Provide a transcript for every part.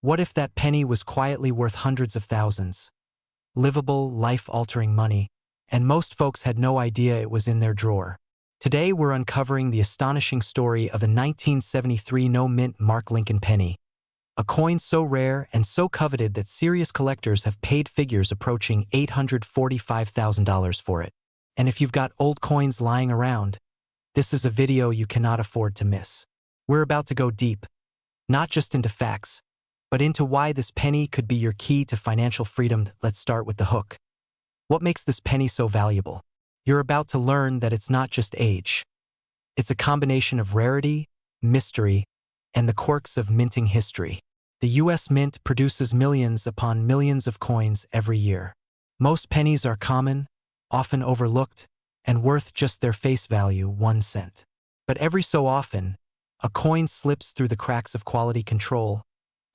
What if that penny was quietly worth hundreds of thousands? Livable, life-altering money, and most folks had no idea it was in their drawer. Today we're uncovering the astonishing story of a 1973 no-mint Mark Lincoln penny, a coin so rare and so coveted that serious collectors have paid figures approaching $845,000 for it. And if you've got old coins lying around, this is a video you cannot afford to miss. We're about to go deep, not just into facts, but into why this penny could be your key to financial freedom. Let's start with the hook. What makes this penny so valuable? You're about to learn that it's not just age. It's a combination of rarity, mystery, and the quirks of minting history. The U.S. Mint produces millions upon millions of coins every year. Most pennies are common, often overlooked, and worth just their face value, 1 cent. But every so often, a coin slips through the cracks of quality control,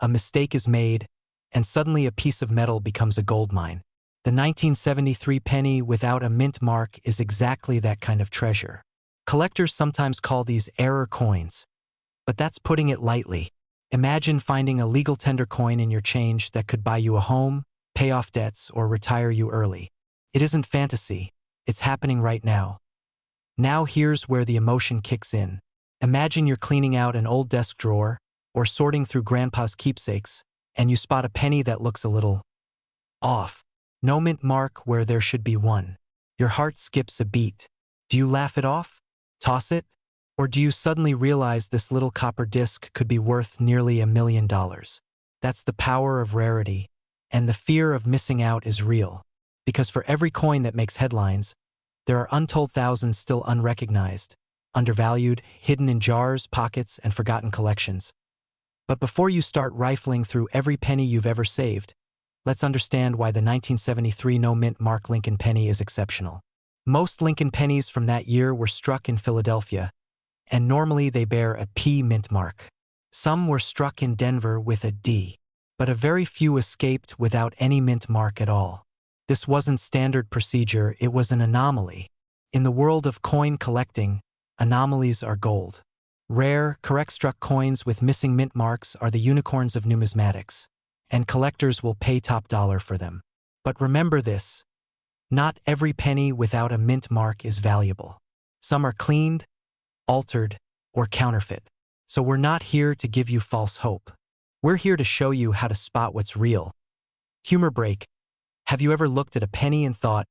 a mistake is made, and suddenly a piece of metal becomes a gold mine. The 1973 penny without a mint mark is exactly that kind of treasure. Collectors sometimes call these error coins, but that's putting it lightly. Imagine finding a legal tender coin in your change that could buy you a home, pay off debts, or retire you early. It isn't fantasy, it's happening right now. Now here's where the emotion kicks in. Imagine you're cleaning out an old desk drawer, or sorting through grandpa's keepsakes, and you spot a penny that looks a little off. No mint mark where there should be one. Your heart skips a beat. Do you laugh it off? Toss it? Or do you suddenly realize this little copper disc could be worth nearly $1 million? That's the power of rarity, and the fear of missing out is real. Because for every coin that makes headlines, there are untold thousands still unrecognized, undervalued, hidden in jars, pockets, and forgotten collections. But before you start rifling through every penny you've ever saved, let's understand why the 1973 no-mint Mark Lincoln penny is exceptional. Most Lincoln pennies from that year were struck in Philadelphia, and normally they bear a P mint mark. Some were struck in Denver with a D, but a very few escaped without any mint mark at all. This wasn't standard procedure, it was an anomaly. In the world of coin collecting, anomalies are gold. Rare, correct-struck coins with missing mint marks are the unicorns of numismatics, and collectors will pay top dollar for them. But remember this, not every penny without a mint mark is valuable. Some are cleaned, altered, or counterfeit. So we're not here to give you false hope. We're here to show you how to spot what's real. Humor break. Have you ever looked at a penny and thought,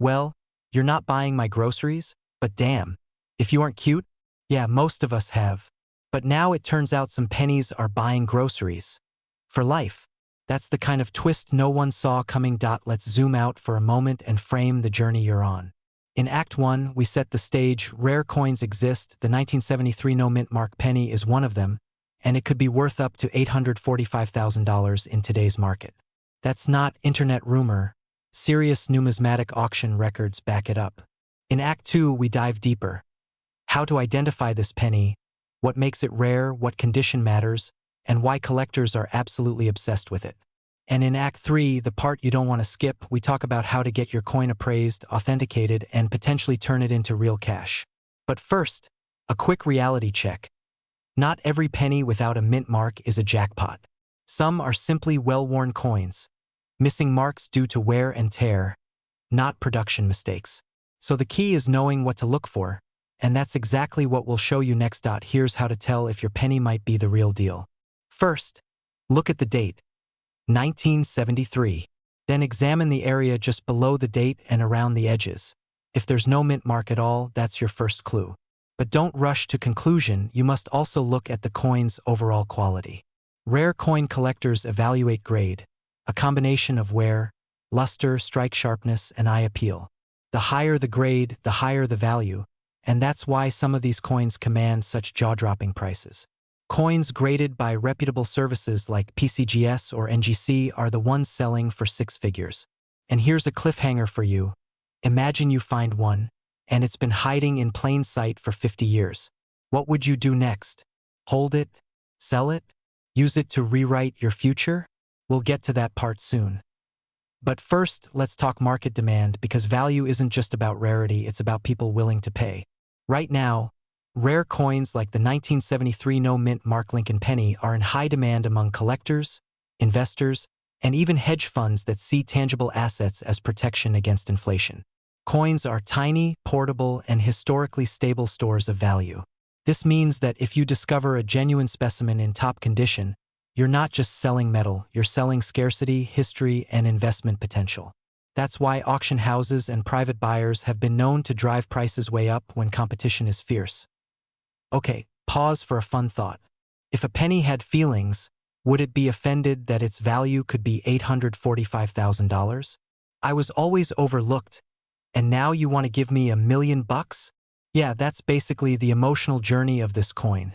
well, you're not buying my groceries, but damn, if you aren't cute? Yeah, most of us have. But now it turns out some pennies are buying groceries. For life. That's the kind of twist no one saw coming. Let's zoom out for a moment and frame the journey you're on. In Act 1, we set the stage. Rare coins exist. The 1973 no-mint mark penny is one of them, and it could be worth up to $845,000 in today's market. That's not internet rumor. Serious numismatic auction records back it up. In Act 2, we dive deeper. How to identify this penny, what makes it rare, what condition matters, and why collectors are absolutely obsessed with it. And in Act 3, the part you don't want to skip, we talk about how to get your coin appraised, authenticated, and potentially turn it into real cash. But first, a quick reality check. Not every penny without a mint mark is a jackpot. Some are simply well-worn coins, missing marks due to wear and tear, not production mistakes. So the key is knowing what to look for, and that's exactly what we'll show you next. Here's how to tell if your penny might be the real deal. First, look at the date, 1973. Then examine the area just below the date and around the edges. If there's no mint mark at all, that's your first clue. But don't rush to conclusion, you must also look at the coin's overall quality. Rare coin collectors evaluate grade, a combination of wear, luster, strike sharpness, and eye appeal. The higher the grade, the higher the value, and that's why some of these coins command such jaw-dropping prices. Coins graded by reputable services like PCGS or NGC are the ones selling for 6 figures. And here's a cliffhanger for you. Imagine you find one, and it's been hiding in plain sight for 50 years. What would you do next? Hold it? Sell it? Use it to rewrite your future? We'll get to that part soon. But first, let's talk market demand, because value isn't just about rarity, it's about people willing to pay. Right now, Rare coins like the 1973 no-mint Mark Lincoln penny are in high demand among collectors, investors, and even hedge funds that see tangible assets as protection against inflation. Coins are tiny, portable, and historically stable stores of value. This means that if you discover a genuine specimen in top condition, you're not just selling metal, you're selling scarcity, history, and investment potential. That's why auction houses and private buyers have been known to drive prices way up when competition is fierce. Okay, pause for a fun thought. If a penny had feelings, would it be offended that its value could be $845,000? I was always overlooked, and now you want to give me $1 million? Yeah, that's basically the emotional journey of this coin.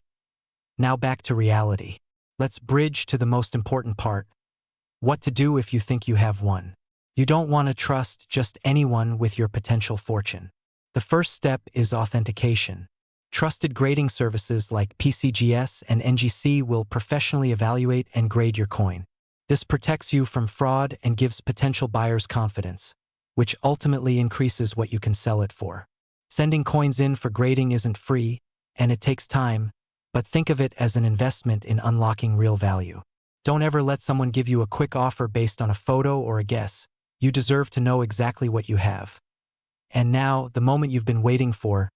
Now back to reality. Let's bridge to the most important part. What to do if you think you have one. You don't want to trust just anyone with your potential fortune. The first step is authentication. Trusted grading services like PCGS and NGC will professionally evaluate and grade your coin. This protects you from fraud and gives potential buyers confidence, which ultimately increases what you can sell it for. Sending coins in for grading isn't free, and it takes time, but think of it as an investment in unlocking real value. Don't ever let someone give you a quick offer based on a photo or a guess. You deserve to know exactly what you have. And now, the moment you've been waiting for.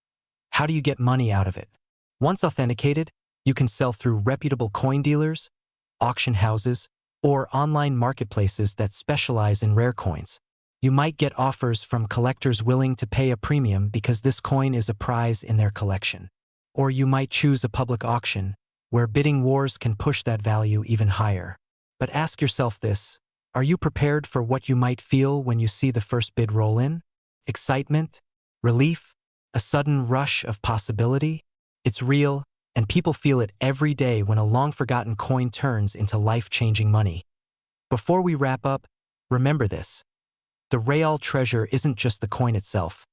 How do you get money out of it? Once authenticated, you can sell through reputable coin dealers, auction houses, or online marketplaces that specialize in rare coins. You might get offers from collectors willing to pay a premium because this coin is a prize in their collection. Or you might choose a public auction, where bidding wars can push that value even higher. But ask yourself this: are you prepared for what you might feel when you see the first bid roll in? Excitement? Relief? A sudden rush of possibility? It's real, and people feel it every day when a long-forgotten coin turns into life-changing money. Before we wrap up, remember this. The real treasure isn't just the coin itself.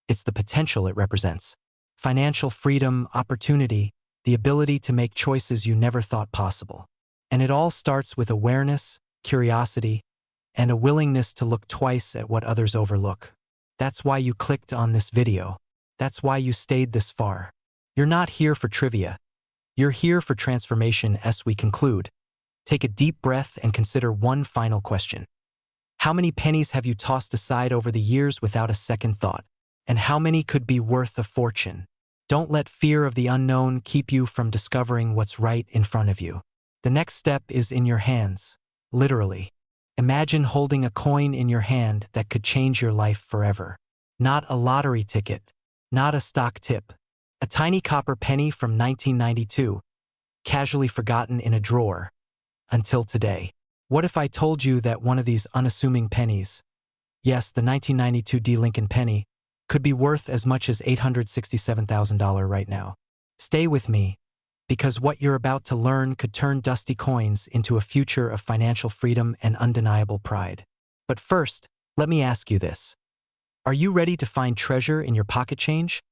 It's the potential it represents. Financial freedom, opportunity, the ability to make choices you never thought possible. And it all starts with awareness, curiosity, and a willingness to look twice at what others overlook. That's why you clicked on this video. That's why you stayed this far. You're not here for trivia. You're here for transformation. As we conclude, take a deep breath and consider one final question. How many pennies have you tossed aside over the years without a second thought? And how many could be worth a fortune? Don't let fear of the unknown keep you from discovering what's right in front of you. The next step is in your hands, literally. Imagine holding a coin in your hand that could change your life forever. Not a lottery ticket, not a stock tip. A tiny copper penny from 1992, casually forgotten in a drawer, until today. What if I told you that one of these unassuming pennies, yes, the 1992 D. Lincoln penny, could be worth as much as $867,000 right now? Stay with me, because what you're about to learn could turn dusty coins into a future of financial freedom and undeniable pride. But first, let me ask you this. Are you ready to find treasure in your pocket change?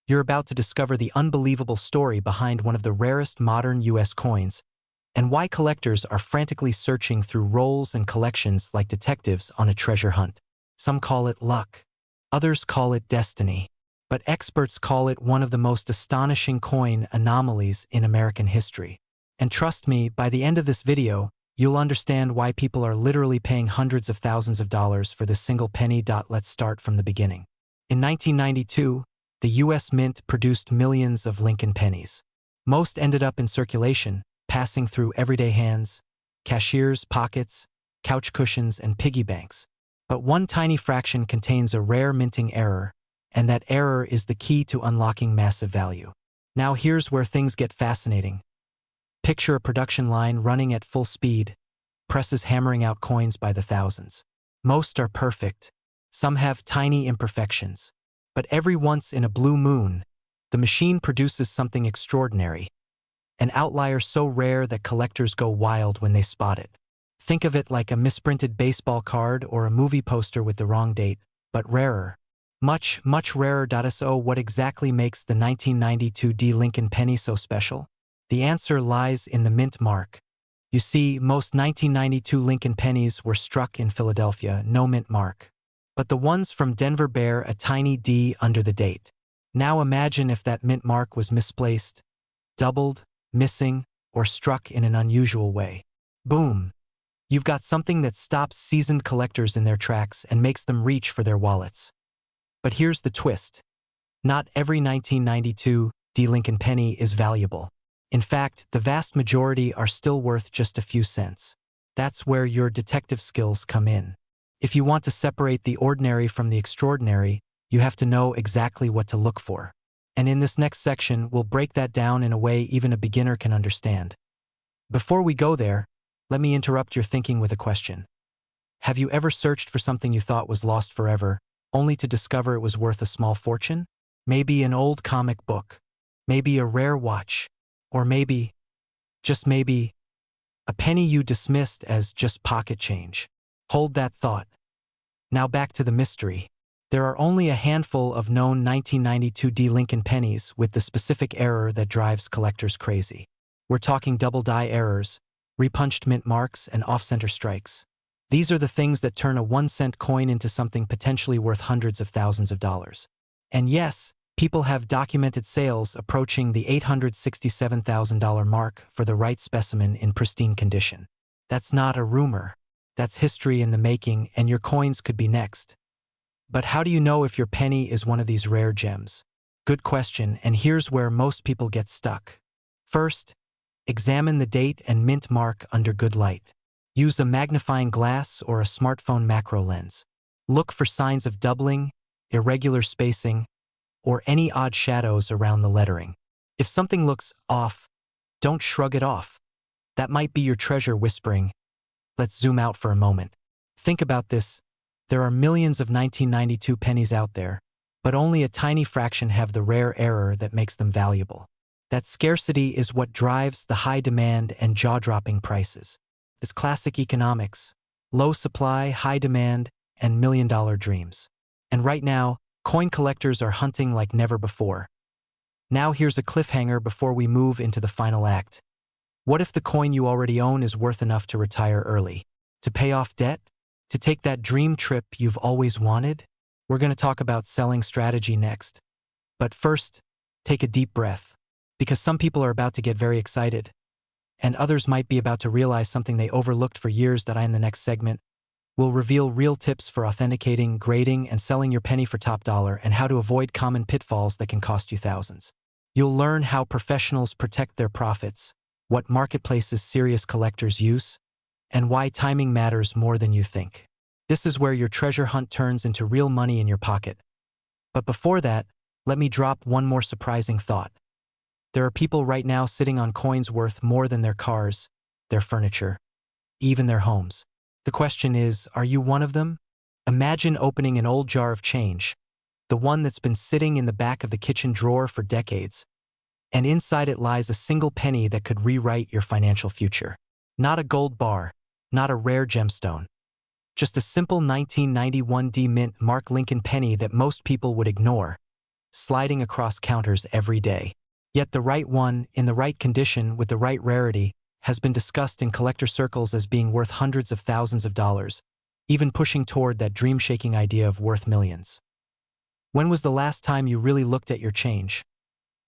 You're about to discover the unbelievable story behind one of the rarest modern U.S. coins, and why collectors are frantically searching through rolls and collections like detectives on a treasure hunt. Some call it luck. Others call it destiny. But experts call it one of the most astonishing coin anomalies in American history. And trust me, by the end of this video, you'll understand why people are literally paying hundreds of thousands of dollars for this single penny. Let's start from the beginning. In 1992, the U.S. Mint produced millions of Lincoln pennies. Most ended up in circulation, passing through everyday hands, cashiers' pockets, couch cushions, and piggy banks. But one tiny fraction contains a rare minting error, and that error is the key to unlocking massive value. Now here's where things get fascinating. Picture a production line running at full speed, presses hammering out coins by the thousands. Most are perfect. Some have tiny imperfections. But every once in a blue moon, the machine produces something extraordinary. An outlier so rare that collectors go wild when they spot it. Think of it like a misprinted baseball card or a movie poster with the wrong date, but rarer. Much, much rarer. So what exactly makes the 1992 D. Lincoln penny so special? The answer lies in the mint mark. You see, most 1992 Lincoln pennies were struck in Philadelphia, no mint mark. But the ones from Denver bear a tiny D under the date. Now imagine if that mint mark was misplaced, doubled, missing, or struck in an unusual way. Boom! You've got something that stops seasoned collectors in their tracks and makes them reach for their wallets. But here's the twist. Not every 1992 D. Lincoln penny is valuable. In fact, the vast majority are still worth just a few cents. That's where your detective skills come in. If you want to separate the ordinary from the extraordinary, you have to know exactly what to look for. And in this next section, we'll break that down in a way even a beginner can understand. Before we go there, let me interrupt your thinking with a question. Have you ever searched for something you thought was lost forever, only to discover it was worth a small fortune? Maybe an old comic book, maybe a rare watch, or maybe, just maybe, a penny you dismissed as just pocket change. Hold that thought. Now back to the mystery. There are only a handful of known 1992 D. Lincoln pennies with the specific error that drives collectors crazy. We're talking double die errors, repunched mint marks, and off-center strikes. These are the things that turn a 1-cent coin into something potentially worth hundreds of thousands of dollars. And yes, people have documented sales approaching the $867,000 mark for the right specimen in pristine condition. That's not a rumor. That's history in the making, and your coins could be next. But how do you know if your penny is one of these rare gems? Good question, and here's where most people get stuck. First, examine the date and mint mark under good light. Use a magnifying glass or a smartphone macro lens. Look for signs of doubling, irregular spacing, or any odd shadows around the lettering. If something looks off, don't shrug it off. That might be your treasure whispering. Let's zoom out for a moment. Think about this. There are millions of 1992 pennies out there, but only a tiny fraction have the rare error that makes them valuable. That scarcity is what drives the high demand and jaw-dropping prices. It's classic economics. Low supply, high demand, and million-dollar dreams. And right now, coin collectors are hunting like never before. Now here's a cliffhanger before we move into the final act. What if the coin you already own is worth enough to retire early? To pay off debt? To take that dream trip you've always wanted? We're going to talk about selling strategy next. But first, take a deep breath. Because some people are about to get very excited. And others might be about to realize something they overlooked for years. In the next segment, we'll reveal real tips for authenticating, grading, and selling your penny for top dollar, and how to avoid common pitfalls that can cost you thousands. You'll learn how professionals protect their profits, what marketplaces serious collectors use, and why timing matters more than you think. This is where your treasure hunt turns into real money in your pocket. But before that, let me drop one more surprising thought. There are people right now sitting on coins worth more than their cars, their furniture, even their homes. The question is, are you one of them? Imagine opening an old jar of change, the one that's been sitting in the back of the kitchen drawer for decades, and inside it lies a single penny that could rewrite your financial future. Not a gold bar, not a rare gemstone. Just a simple 1991 D Mint Mark Lincoln penny that most people would ignore, sliding across counters every day. Yet the right one, in the right condition, with the right rarity, has been discussed in collector circles as being worth hundreds of thousands of dollars, even pushing toward that dream-shaking idea of worth millions. When was the last time you really looked at your change?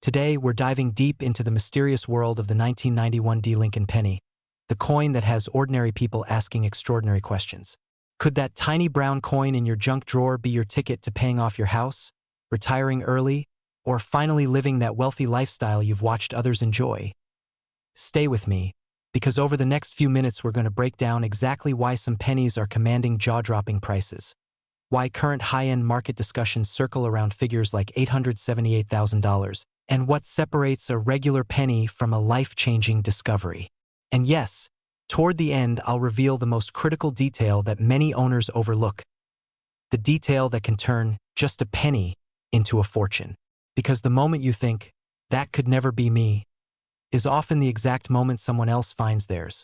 Today, we're diving deep into the mysterious world of the 1991 D Lincoln penny, the coin that has ordinary people asking extraordinary questions. Could that tiny brown coin in your junk drawer be your ticket to paying off your house, retiring early, or finally living that wealthy lifestyle you've watched others enjoy? Stay with me, because over the next few minutes we're going to break down exactly why some pennies are commanding jaw-dropping prices, why current high-end market discussions circle around figures like $878,000, and what separates a regular penny from a life-changing discovery. And yes, toward the end I'll reveal the most critical detail that many owners overlook, the detail that can turn just a penny into a fortune. Because the moment you think, that could never be me, is often the exact moment someone else finds theirs.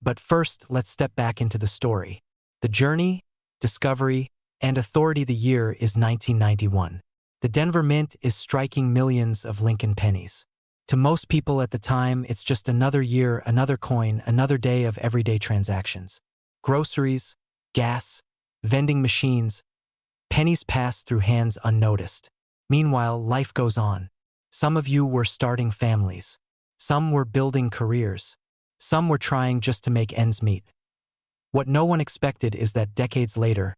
But first, let's step back into the story. The journey, discovery, and authority. The year is 1991. The Denver Mint is striking millions of Lincoln pennies. To most people at the time, it's just another year, another coin, another day of everyday transactions. Groceries, gas, vending machines, pennies pass through hands unnoticed. Meanwhile, life goes on. Some of you were starting families. Some were building careers. Some were trying just to make ends meet. What no one expected is that decades later,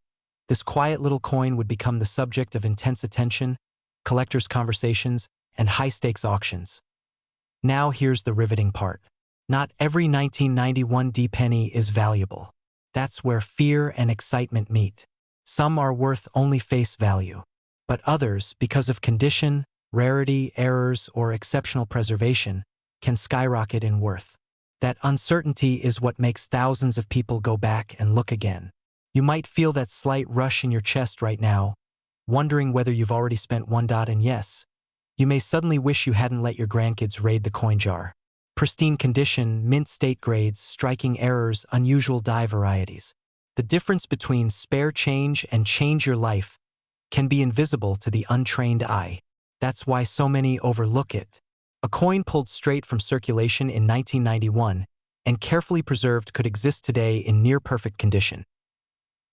this quiet little coin would become the subject of intense attention, collectors' conversations, and high-stakes auctions. Now here's the riveting part. Not every 1991 penny is valuable. That's where fear and excitement meet. Some are worth only face value, but others, because of condition, rarity, errors, or exceptional preservation, can skyrocket in worth. That uncertainty is what makes thousands of people go back and look again. You might feel that slight rush in your chest right now, wondering whether you've already spent one. And yes, you may suddenly wish you hadn't let your grandkids raid the coin jar. Pristine condition, mint state grades, striking errors, unusual die varieties. The difference between spare change and change your life can be invisible to the untrained eye. That's why so many overlook it. A coin pulled straight from circulation in 1991 and carefully preserved could exist today in near-perfect condition.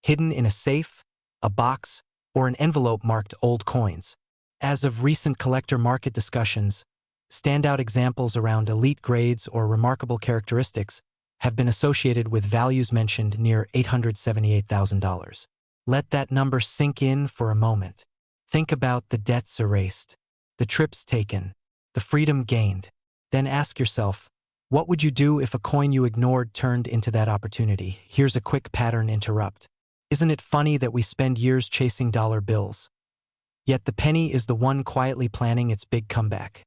Hidden in a safe, a box, or an envelope marked old coins. As of recent collector market discussions, standout examples around elite grades or remarkable characteristics have been associated with values mentioned near $878,000. Let that number sink in for a moment. Think about the debts erased, the trips taken, the freedom gained. Then ask yourself, what would you do if a coin you ignored turned into that opportunity? Here's a quick pattern interrupt. Isn't it funny that we spend years chasing dollar bills? Yet the penny is the one quietly planning its big comeback.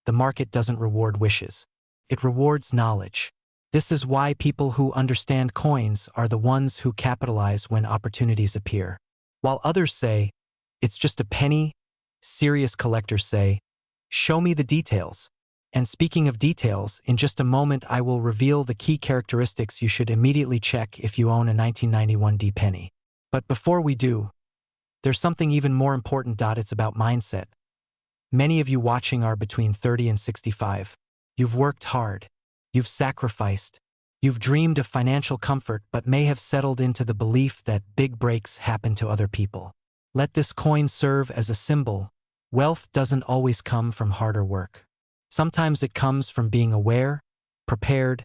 The market doesn't reward wishes. It rewards knowledge. This is why people who understand coins are the ones who capitalize when opportunities appear. While others say, it's just a penny, serious collectors say, show me the details. And speaking of details, in just a moment I will reveal the key characteristics you should immediately check if you own a 1991 penny. But before we do, there's something even more important. It's about mindset. Many of you watching are between 30 and 65. You've worked hard. You've sacrificed. You've dreamed of financial comfort but may have settled into the belief that big breaks happen to other people. Let this coin serve as a symbol. Wealth doesn't always come from harder work. Sometimes it comes from being aware, prepared,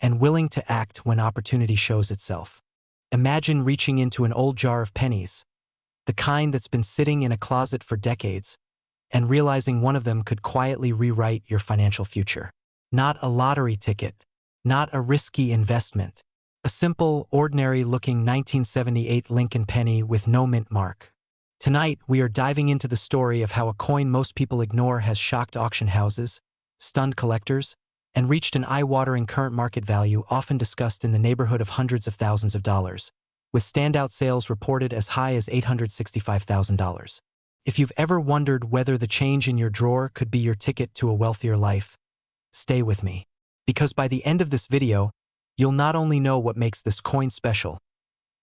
and willing to act when opportunity shows itself. Imagine reaching into an old jar of pennies, the kind that's been sitting in a closet for decades, and realizing one of them could quietly rewrite your financial future. Not a lottery ticket, not a risky investment. A simple, ordinary-looking 1978 Lincoln penny with no mint mark. Tonight, we are diving into the story of how a coin most people ignore has shocked auction houses, stunned collectors, and reached an eye-watering current market value often discussed in the neighborhood of hundreds of thousands of dollars, with standout sales reported as high as $865,000. If you've ever wondered whether the change in your drawer could be your ticket to a wealthier life, stay with me. Because by the end of this video, you'll not only know what makes this coin special,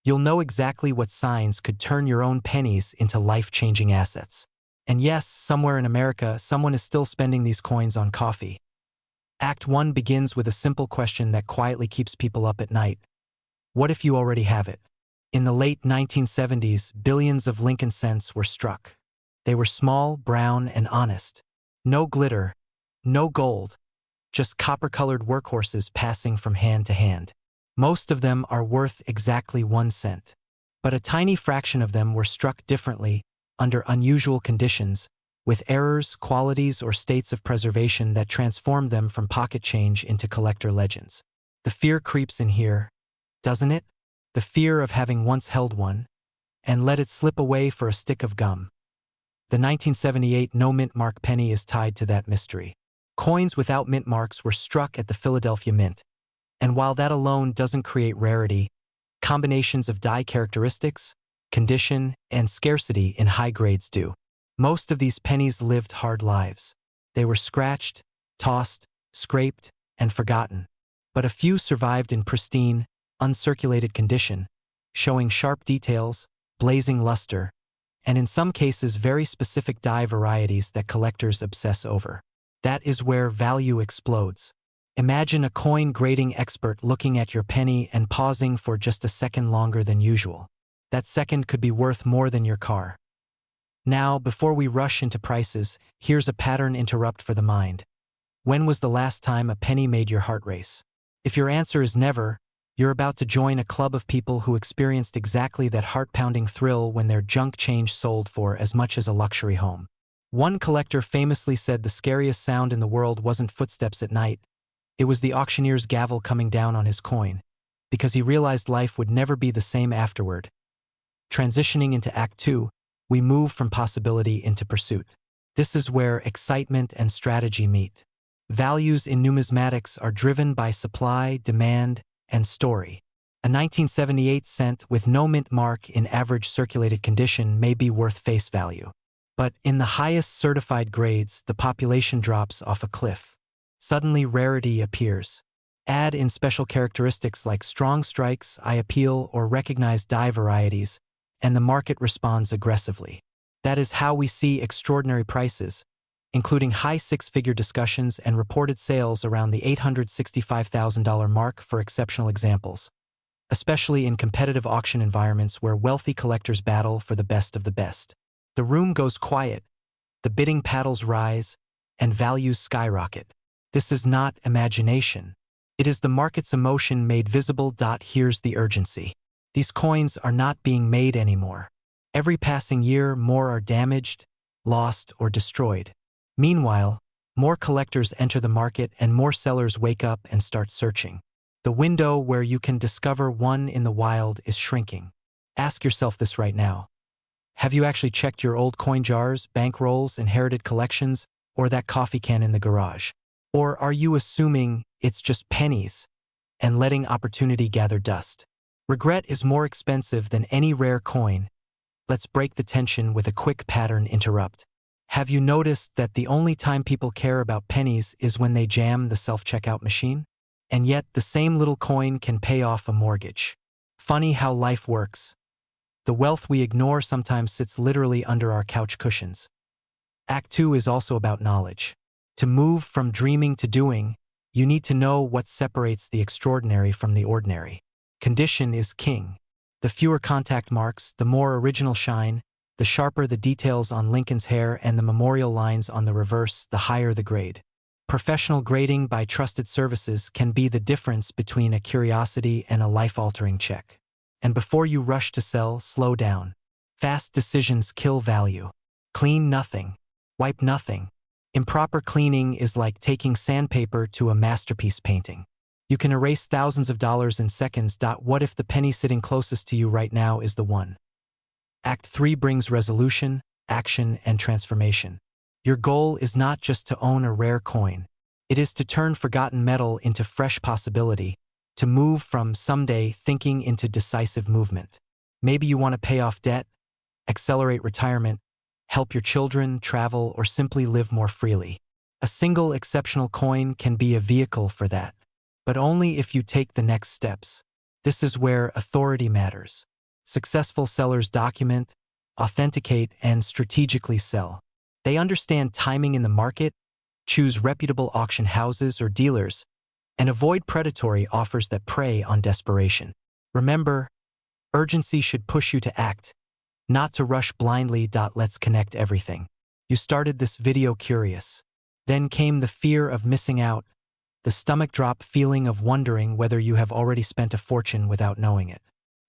you'll know exactly what signs could turn your own pennies into life-changing assets. And yes, somewhere in America, someone is still spending these coins on coffee. Act 1 begins with a simple question that quietly keeps people up at night. What if you already have it? In the late 1970s, billions of Lincoln cents were struck. They were small, brown, and honest. No glitter, no gold, just copper-colored workhorses passing from hand to hand. Most of them are worth exactly 1 cent. But a tiny fraction of them were struck differently, under unusual conditions, with errors, qualities, or states of preservation that transformed them from pocket change into collector legends. The fear creeps in here, doesn't it? The fear of having once held one, and let it slip away for a stick of gum. The 1978 no-mint mark penny is tied to that mystery. Coins without mint marks were struck at the Philadelphia Mint, and while that alone doesn't create rarity, combinations of die characteristics, condition, and scarcity in high grades do. Most of these pennies lived hard lives. They were scratched, tossed, scraped, and forgotten. But a few survived in pristine, uncirculated condition, showing sharp details, blazing luster, and in some cases very specific die varieties that collectors obsess over. That is where value explodes. Imagine a coin grading expert looking at your penny and pausing for just a second longer than usual. That second could be worth more than your car. Now, before we rush into prices, here's a pattern interrupt for the mind. When was the last time a penny made your heart race? If your answer is never, you're about to join a club of people who experienced exactly that heart-pounding thrill when their junk change sold for as much as a luxury home. One collector famously said the scariest sound in the world wasn't footsteps at night, it was the auctioneer's gavel coming down on his coin, because he realized life would never be the same afterward. Transitioning into Act 2, we move from possibility into pursuit. This is where excitement and strategy meet. Values in numismatics are driven by supply, demand, and story. A 1978 cent with no mint mark in average circulated condition may be worth face value. But in the highest certified grades, the population drops off a cliff. Suddenly rarity appears. Add in special characteristics like strong strikes, eye appeal, or recognized die varieties, and the market responds aggressively. That is how we see extraordinary prices, including high six-figure discussions and reported sales around the $865,000 mark for exceptional examples, especially in competitive auction environments where wealthy collectors battle for the best of the best. The room goes quiet, the bidding paddles rise, and values skyrocket. This is not imagination. It is the market's emotion made visible. Here's the urgency. These coins are not being made anymore. Every passing year, more are damaged, lost, or destroyed. Meanwhile, more collectors enter the market and more sellers wake up and start searching. The window where you can discover one in the wild is shrinking. Ask yourself this right now. Have you actually checked your old coin jars, bankrolls, inherited collections, or that coffee can in the garage? Or are you assuming it's just pennies and letting opportunity gather dust? Regret is more expensive than any rare coin. Let's break the tension with a quick pattern interrupt. Have you noticed that the only time people care about pennies is when they jam the self-checkout machine? And yet the same little coin can pay off a mortgage. Funny how life works. The wealth we ignore sometimes sits literally under our couch cushions. Act 2 is also about knowledge. To move from dreaming to doing, you need to know what separates the extraordinary from the ordinary. Condition is king. The fewer contact marks, the more original shine, the sharper the details on Lincoln's hair and the memorial lines on the reverse, the higher the grade. Professional grading by trusted services can be the difference between a curiosity and a life-altering check. And before you rush to sell, slow down. Fast decisions kill value. Clean nothing. Wipe nothing. Improper cleaning is like taking sandpaper to a masterpiece painting. You can erase thousands of dollars in seconds. What if the penny sitting closest to you right now is the one? Act 3 brings resolution, action, and transformation. Your goal is not just to own a rare coin. It is to turn forgotten metal into fresh possibility, to move from someday thinking into decisive movement. Maybe you want to pay off debt, accelerate retirement, help your children, travel, or simply live more freely. A single exceptional coin can be a vehicle for that, but only if you take the next steps. This is where authority matters. Successful sellers document, authenticate, and strategically sell. They understand timing in the market, choose reputable auction houses or dealers, and avoid predatory offers that prey on desperation. Remember, urgency should push you to act, not to rush blindly. Let's connect everything. You started this video curious. Then came the fear of missing out, the stomach drop feeling of wondering whether you have already spent a fortune without knowing it.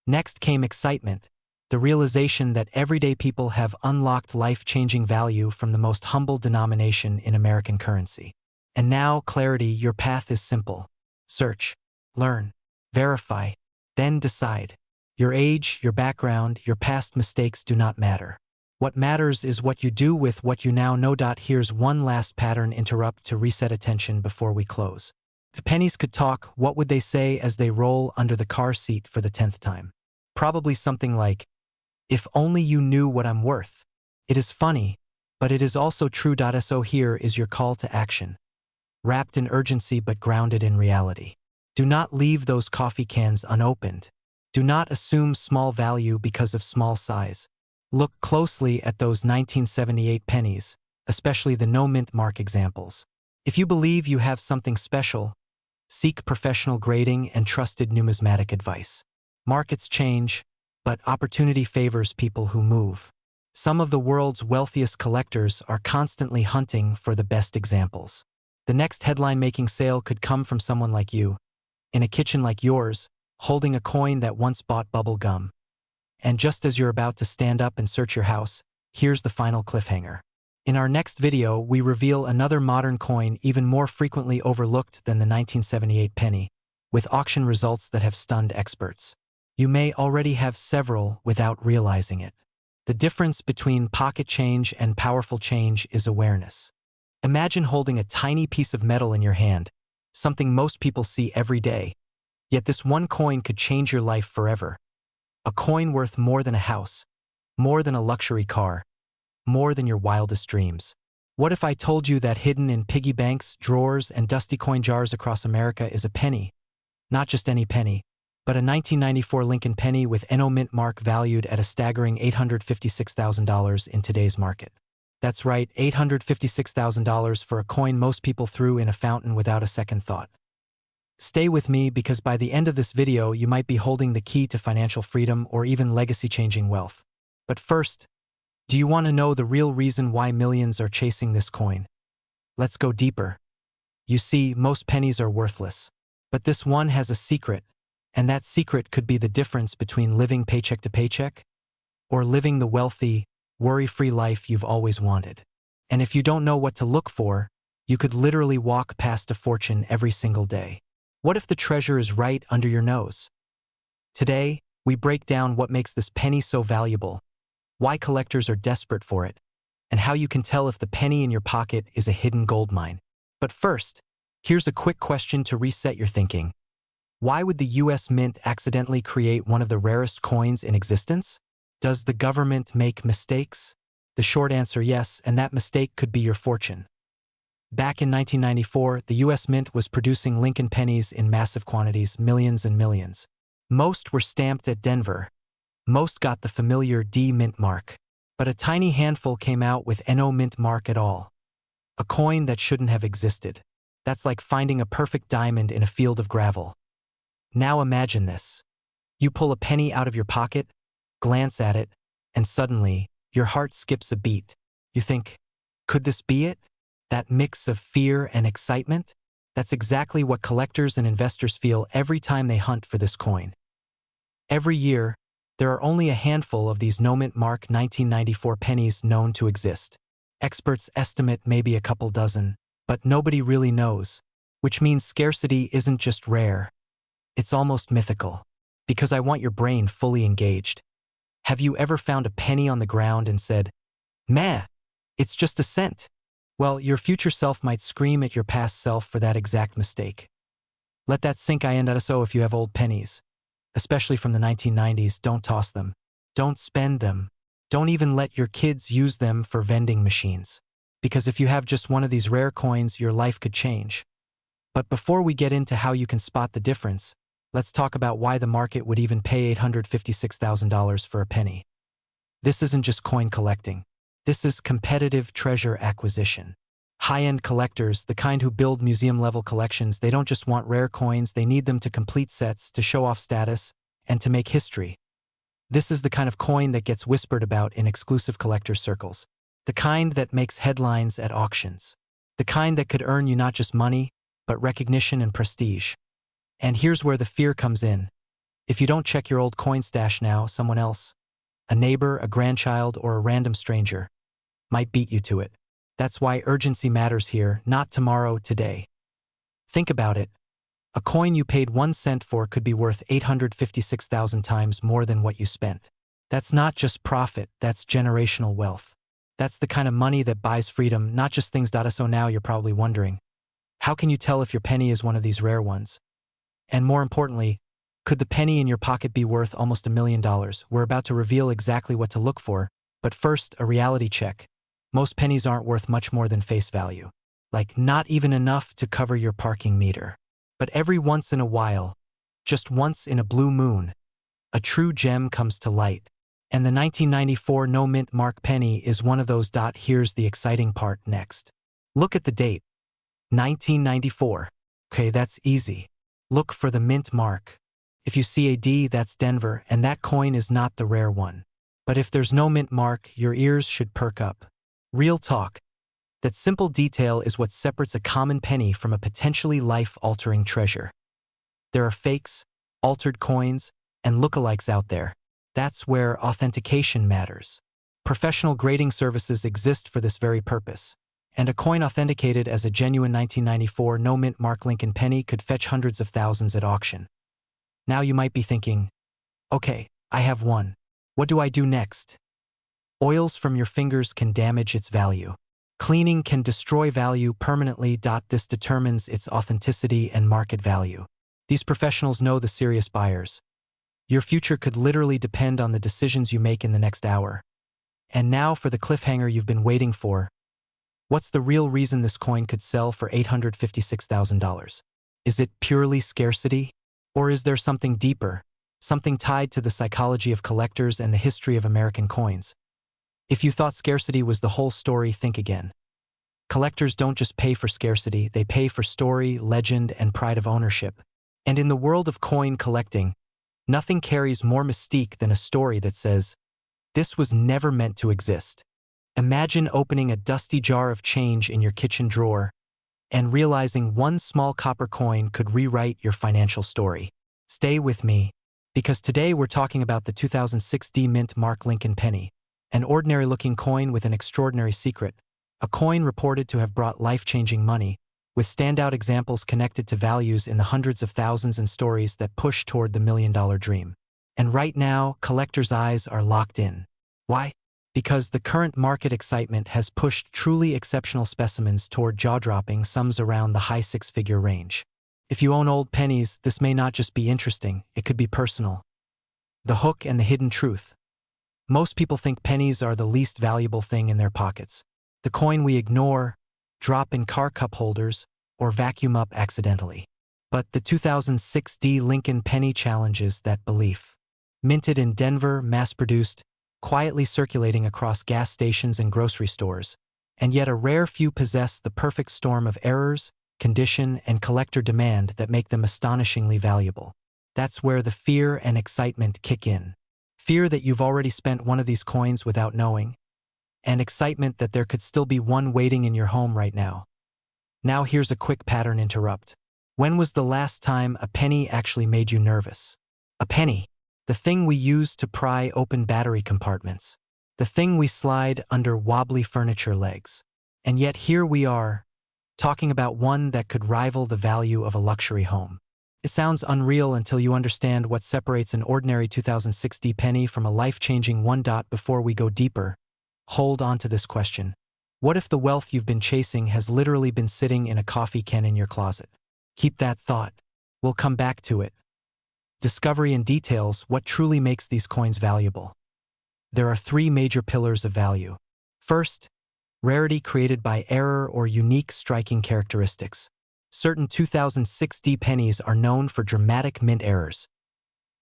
Next came excitement, the realization that everyday people have unlocked life-changing value from the most humble denomination in American currency. And now, clarity. Your path is simple. Search, learn, verify, then decide. Your age, your background, your past mistakes do not matter. What matters is what you do with what you now know. Here's one last pattern interrupt to reset attention before we close. If pennies could talk, what would they say as they roll under the car seat for the 10th time? Probably something like, "If only you knew what I'm worth." It is funny, but it is also true. So here is your call to action. Wrapped in urgency but grounded in reality. Do not leave those coffee cans unopened. Do not assume small value because of small size. Look closely at those 1978 pennies, especially the no mint mark examples. If you believe you have something special, seek professional grading and trusted numismatic advice. Markets change, but opportunity favors people who move. Some of the world's wealthiest collectors are constantly hunting for the best examples. The next headline-making sale could come from someone like you, in a kitchen like yours, holding a coin that once bought bubble gum. And just as you're about to stand up and search your house, here's the final cliffhanger. In our next video, we reveal another modern coin even more frequently overlooked than the 1978 penny, with auction results that have stunned experts. You may already have several without realizing it. The difference between pocket change and powerful change is awareness. Imagine holding a tiny piece of metal in your hand, something most people see every day. Yet this one coin could change your life forever. A coin worth more than a house, more than a luxury car, more than your wildest dreams. What if I told you that hidden in piggy banks, drawers, and dusty coin jars across America is a penny? Not just any penny, but a 1994 Lincoln penny with NO mint mark valued at a staggering $856,000 in today's market. That's right, $856,000 for a coin most people threw in a fountain without a second thought. Stay with me because by the end of this video you might be holding the key to financial freedom or even legacy-changing wealth. But first, do you want to know the real reason why millions are chasing this coin? Let's go deeper. You see, most pennies are worthless. But this one has a secret, and that secret could be the difference between living paycheck to paycheck or living the wealthy, worry-free life you've always wanted. And if you don't know what to look for, you could literally walk past a fortune every single day. What if the treasure is right under your nose? Today, we break down what makes this penny so valuable, why collectors are desperate for it, and how you can tell if the penny in your pocket is a hidden gold mine. But first, here's a quick question to reset your thinking. Why would the US Mint accidentally create one of the rarest coins in existence? Does the government make mistakes? The short answer, yes, and that mistake could be your fortune. Back in 1994, the US Mint was producing Lincoln pennies in massive quantities, millions and millions. Most were stamped at Denver. Most got the familiar D mint mark. But a tiny handful came out with NO mint mark at all. A coin that shouldn't have existed. That's like finding a perfect diamond in a field of gravel. Now imagine this. You pull a penny out of your pocket, glance at it, and suddenly, your heart skips a beat. You think, could this be it? That mix of fear and excitement? That's exactly what collectors and investors feel every time they hunt for this coin. Every year, there are only a handful of these no mint mark 1994 pennies known to exist. Experts estimate maybe a couple dozen, but nobody really knows, which means scarcity isn't just rare. It's almost mythical, because I want your brain fully engaged. Have you ever found a penny on the ground and said, "Meh, it's just a cent"? Well, your future self might scream at your past self for that exact mistake. Let that sink in. So if you have old pennies, especially from the 1990s, don't toss them. Don't spend them. Don't even let your kids use them for vending machines. Because if you have just one of these rare coins, your life could change. But before we get into how you can spot the difference, let's talk about why the market would even pay $856,000 for a penny. This isn't just coin collecting. This is competitive treasure acquisition. High-end collectors, the kind who build museum-level collections, they don't just want rare coins, they need them to complete sets, to show off status, and to make history. This is the kind of coin that gets whispered about in exclusive collector circles. The kind that makes headlines at auctions. The kind that could earn you not just money, but recognition and prestige. And here's where the fear comes in. If you don't check your old coin stash now, someone else, a neighbor, a grandchild, or a random stranger, might beat you to it. That's why urgency matters here, not tomorrow, today. Think about it. A coin you paid 1 cent for could be worth 856,000 times more than what you spent. That's not just profit, that's generational wealth. That's the kind of money that buys freedom, not just things. So now you're probably wondering, how can you tell if your penny is one of these rare ones? And more importantly, could the penny in your pocket be worth almost $1 million? We're about to reveal exactly what to look for, but first, a reality check. Most pennies aren't worth much more than face value. Like, not even enough to cover your parking meter. But every once in a while, just once in a blue moon, a true gem comes to light. And the 1994 no mint mark penny is one of those. Here's the exciting part next. Look at the date. 1994. Okay, that's easy. Look for the mint mark. If you see a D, that's Denver, and that coin is not the rare one. But if there's no mint mark, your ears should perk up. Real talk. That simple detail is what separates a common penny from a potentially life-altering treasure. There are fakes, altered coins, and lookalikes out there. That's where authentication matters. Professional grading services exist for this very purpose. And a coin authenticated as a genuine 1994 no-mint mark Lincoln penny could fetch hundreds of thousands at auction. Now you might be thinking, okay, I have one. What do I do next? Oils from your fingers can damage its value. Cleaning can destroy value permanently. This determines its authenticity and market value. These professionals know the serious buyers. Your future could literally depend on the decisions you make in the next hour. And now for the cliffhanger you've been waiting for. What's the real reason this coin could sell for $856,000? Is it purely scarcity? Or is there something deeper, something tied to the psychology of collectors and the history of American coins? If you thought scarcity was the whole story, think again. Collectors don't just pay for scarcity, they pay for story, legend, and pride of ownership. And in the world of coin collecting, nothing carries more mystique than a story that says, "This was never meant to exist." Imagine opening a dusty jar of change in your kitchen drawer and realizing one small copper coin could rewrite your financial story. Stay with me, because today we're talking about the 2006 mint mark Lincoln penny, an ordinary-looking coin with an extraordinary secret, a coin reported to have brought life-changing money, with standout examples connected to values in the hundreds of thousands and stories that push toward the million-dollar dream. And right now, collectors' eyes are locked in. Why? Because the current market excitement has pushed truly exceptional specimens toward jaw-dropping sums around the high six-figure range. If you own old pennies, this may not just be interesting, it could be personal. The hook and the hidden truth. Most people think pennies are the least valuable thing in their pockets. The coin we ignore, drop in car cup holders, or vacuum up accidentally. But the 2006 Lincoln penny challenges that belief. Minted in Denver, mass-produced, quietly circulating across gas stations and grocery stores, and yet a rare few possess the perfect storm of errors, condition, and collector demand that make them astonishingly valuable. That's where the fear and excitement kick in. Fear that you've already spent one of these coins without knowing, and excitement that there could still be one waiting in your home right now. Now here's a quick pattern interrupt. When was the last time a penny actually made you nervous? A penny. The thing we use to pry open battery compartments. The thing we slide under wobbly furniture legs. And yet here we are, talking about one that could rival the value of a luxury home. It sounds unreal until you understand what separates an ordinary 2006 penny from a life-changing one. Before we go deeper, hold on to this question. What if the wealth you've been chasing has literally been sitting in a coffee can in your closet? Keep that thought. We'll come back to it. Discovery and details what truly makes these coins valuable. There are three major pillars of value. First, rarity created by error or unique striking characteristics. Certain 2006 pennies are known for dramatic mint errors.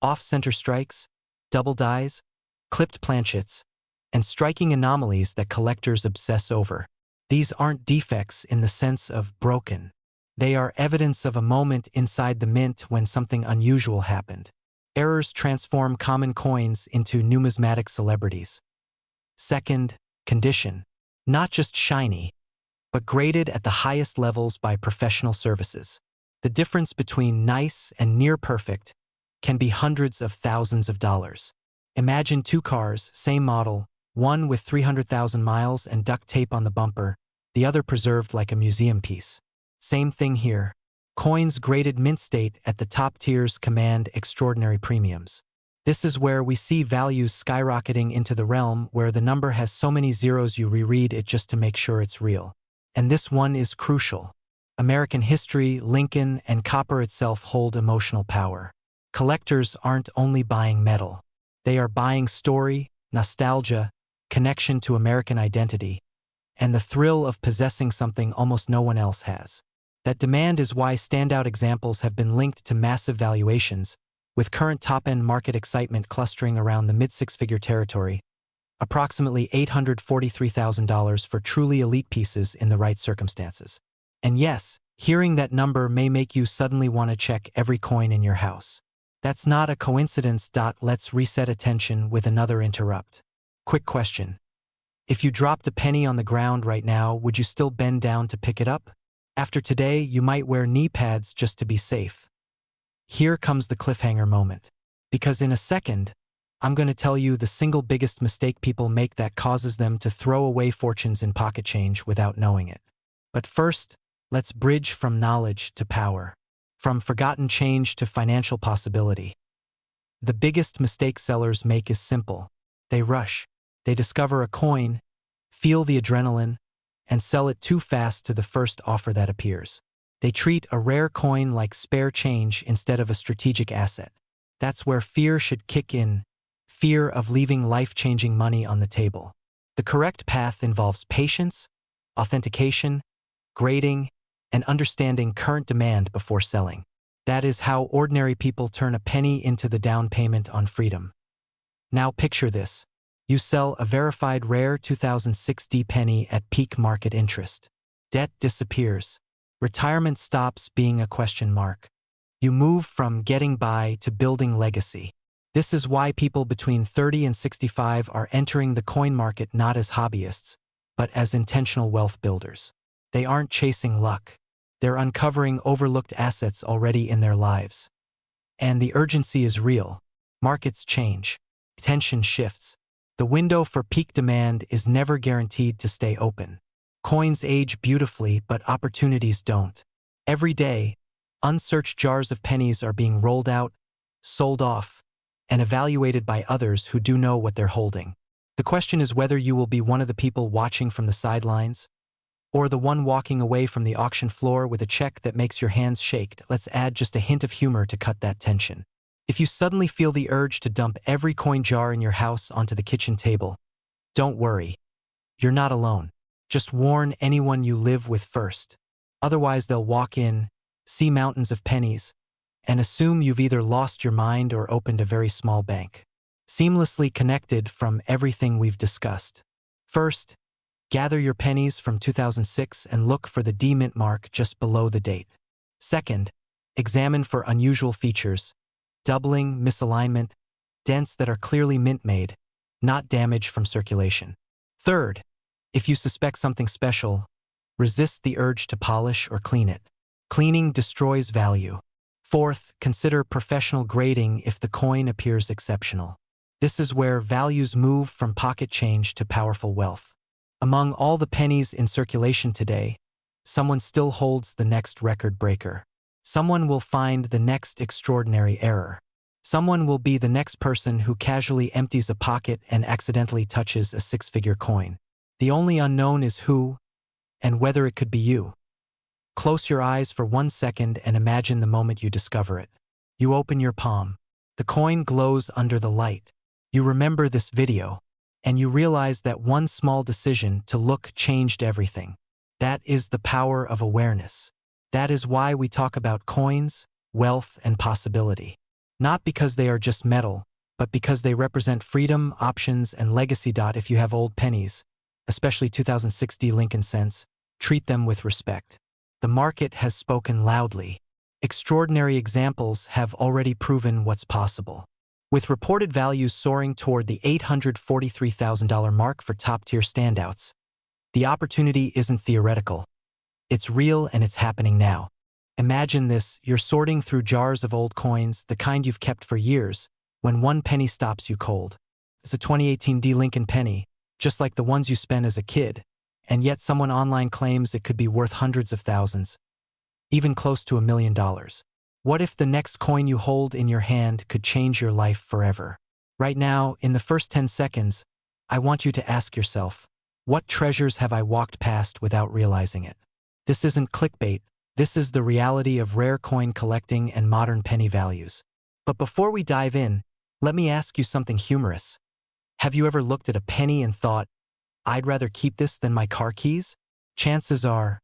Off-center strikes, double dies, clipped planchets, and striking anomalies that collectors obsess over. These aren't defects in the sense of broken. They are evidence of a moment inside the mint when something unusual happened. Errors transform common coins into numismatic celebrities. Second, condition. Not just shiny, but graded at the highest levels by professional services. The difference between nice and near perfect can be hundreds of thousands of dollars. Imagine two cars, same model, one with 300,000 miles and duct tape on the bumper, the other preserved like a museum piece. Same thing here. Coins graded mint state at the top tiers command extraordinary premiums. This is where we see values skyrocketing into the realm where the number has so many zeros you reread it just to make sure it's real. And this one is crucial. American history, Lincoln, and copper itself hold emotional power. Collectors aren't only buying metal. They are buying story, nostalgia, connection to American identity, and the thrill of possessing something almost no one else has. That demand is why standout examples have been linked to massive valuations, with current top-end market excitement clustering around the mid-six-figure territory, approximately $843,000 for truly elite pieces in the right circumstances. And yes, hearing that number may make you suddenly want to check every coin in your house. That's not a coincidence. Let's reset attention with another interrupt. Quick question. If you dropped a penny on the ground right now, would you still bend down to pick it up? After today, you might wear knee pads just to be safe. Here comes the cliffhanger moment. Because in a second, I'm going to tell you the single biggest mistake people make that causes them to throw away fortunes in pocket change without knowing it. But first, let's bridge from knowledge to power, from forgotten change to financial possibility. The biggest mistake sellers make is simple. They rush. They discover a coin, feel the adrenaline, and sell it too fast to the first offer that appears. They treat a rare coin like spare change instead of a strategic asset. That's where fear should kick in. Fear of leaving life-changing money on the table. The correct path involves patience, authentication, grading, and understanding current demand before selling. That is how ordinary people turn a penny into the down payment on freedom. Now picture this. You sell a verified rare 2006 D penny at peak market interest. Debt disappears. Retirement stops being a question mark. You move from getting by to building legacy. This is why people between 30 and 65 are entering the coin market not as hobbyists, but as intentional wealth builders. They aren't chasing luck. They're uncovering overlooked assets already in their lives. And the urgency is real. Markets change. Tension shifts. The window for peak demand is never guaranteed to stay open. Coins age beautifully, but opportunities don't. Every day, unsearched jars of pennies are being rolled out, sold off, and evaluated by others who do know what they're holding. The question is whether you will be one of the people watching from the sidelines, or the one walking away from the auction floor with a check that makes your hands shake. Let's add just a hint of humor to cut that tension. If you suddenly feel the urge to dump every coin jar in your house onto the kitchen table, don't worry. You're not alone. Just warn anyone you live with first. Otherwise, they'll walk in, see mountains of pennies, and assume you've either lost your mind or opened a very small bank. Seamlessly connected from everything we've discussed. First, gather your pennies from 2006 and look for the D mint mark just below the date. Second, examine for unusual features, doubling, misalignment, dents that are clearly mint-made, not damage from circulation. Third, if you suspect something special, resist the urge to polish or clean it. Cleaning destroys value. Fourth, consider professional grading if the coin appears exceptional. This is where values move from pocket change to powerful wealth. Among all the pennies in circulation today, someone still holds the next record breaker. Someone will find the next extraordinary error. Someone will be the next person who casually empties a pocket and accidentally touches a six-figure coin. The only unknown is who and whether it could be you. Close your eyes for 1 second and imagine the moment you discover it. You open your palm. The coin glows under the light. You remember this video, and you realize that one small decision to look changed everything. That is the power of awareness. That is why we talk about coins, wealth, and possibility. Not because they are just metal, but because they represent freedom, options, and legacy. If you have old pennies, especially 2006 D Lincoln cents, treat them with respect. The market has spoken loudly. Extraordinary examples have already proven what's possible. With reported values soaring toward the $843,000 mark for top-tier standouts, the opportunity isn't theoretical. It's real and it's happening now. Imagine this, you're sorting through jars of old coins, the kind you've kept for years, when one penny stops you cold. It's a 2018 D Lincoln penny, just like the ones you spent as a kid, and yet someone online claims it could be worth hundreds of thousands, even close to $1 million. What if the next coin you hold in your hand could change your life forever? Right now, in the first 10 seconds, I want you to ask yourself, what treasures have I walked past without realizing it? This isn't clickbait, this is the reality of rare coin collecting and modern penny values. But before we dive in, let me ask you something humorous. Have you ever looked at a penny and thought, I'd rather keep this than my car keys? Chances are,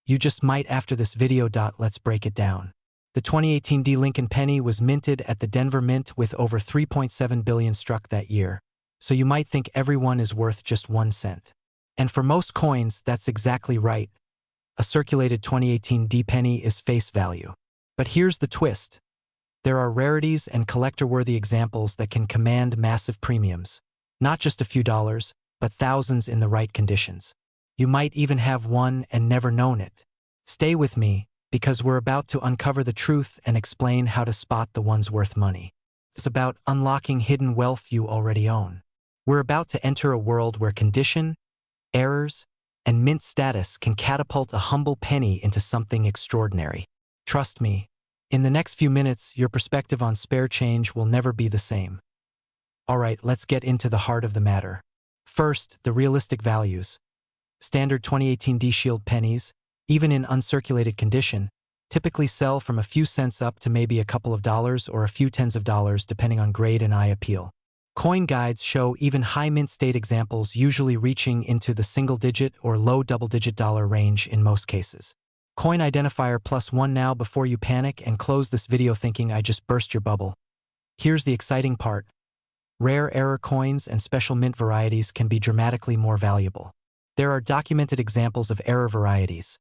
you just might after this video. Let's break it down. The 2018 D Lincoln penny was minted at the Denver Mint with over 3.7 billion struck that year, so you might think everyone is worth just 1 cent. And for most coins, that's exactly right. A circulated 2018 D penny is face value. But here's the twist. There are rarities and collector-worthy examples that can command massive premiums. Not just a few dollars, but thousands in the right conditions. You might even have one and never known it. Stay with me, because we're about to uncover the truth and explain how to spot the ones worth money. It's about unlocking hidden wealth you already own. We're about to enter a world where condition, errors, and mint status can catapult a humble penny into something extraordinary. Trust me, in the next few minutes, your perspective on spare change will never be the same. Alright, let's get into the heart of the matter. First, the realistic values. Standard 2018 D-Shield pennies, even in uncirculated condition, typically sell from a few cents up to maybe a couple of dollars or a few tens of dollars depending on grade and eye appeal. Coin guides show even high mint state examples usually reaching into the single-digit or low double-digit dollar range in most cases. Coin identifier +1 now before you panic and close this video thinking I just burst your bubble. Here's the exciting part. Rare error coins and special mint varieties can be dramatically more valuable. There are documented examples of error varieties,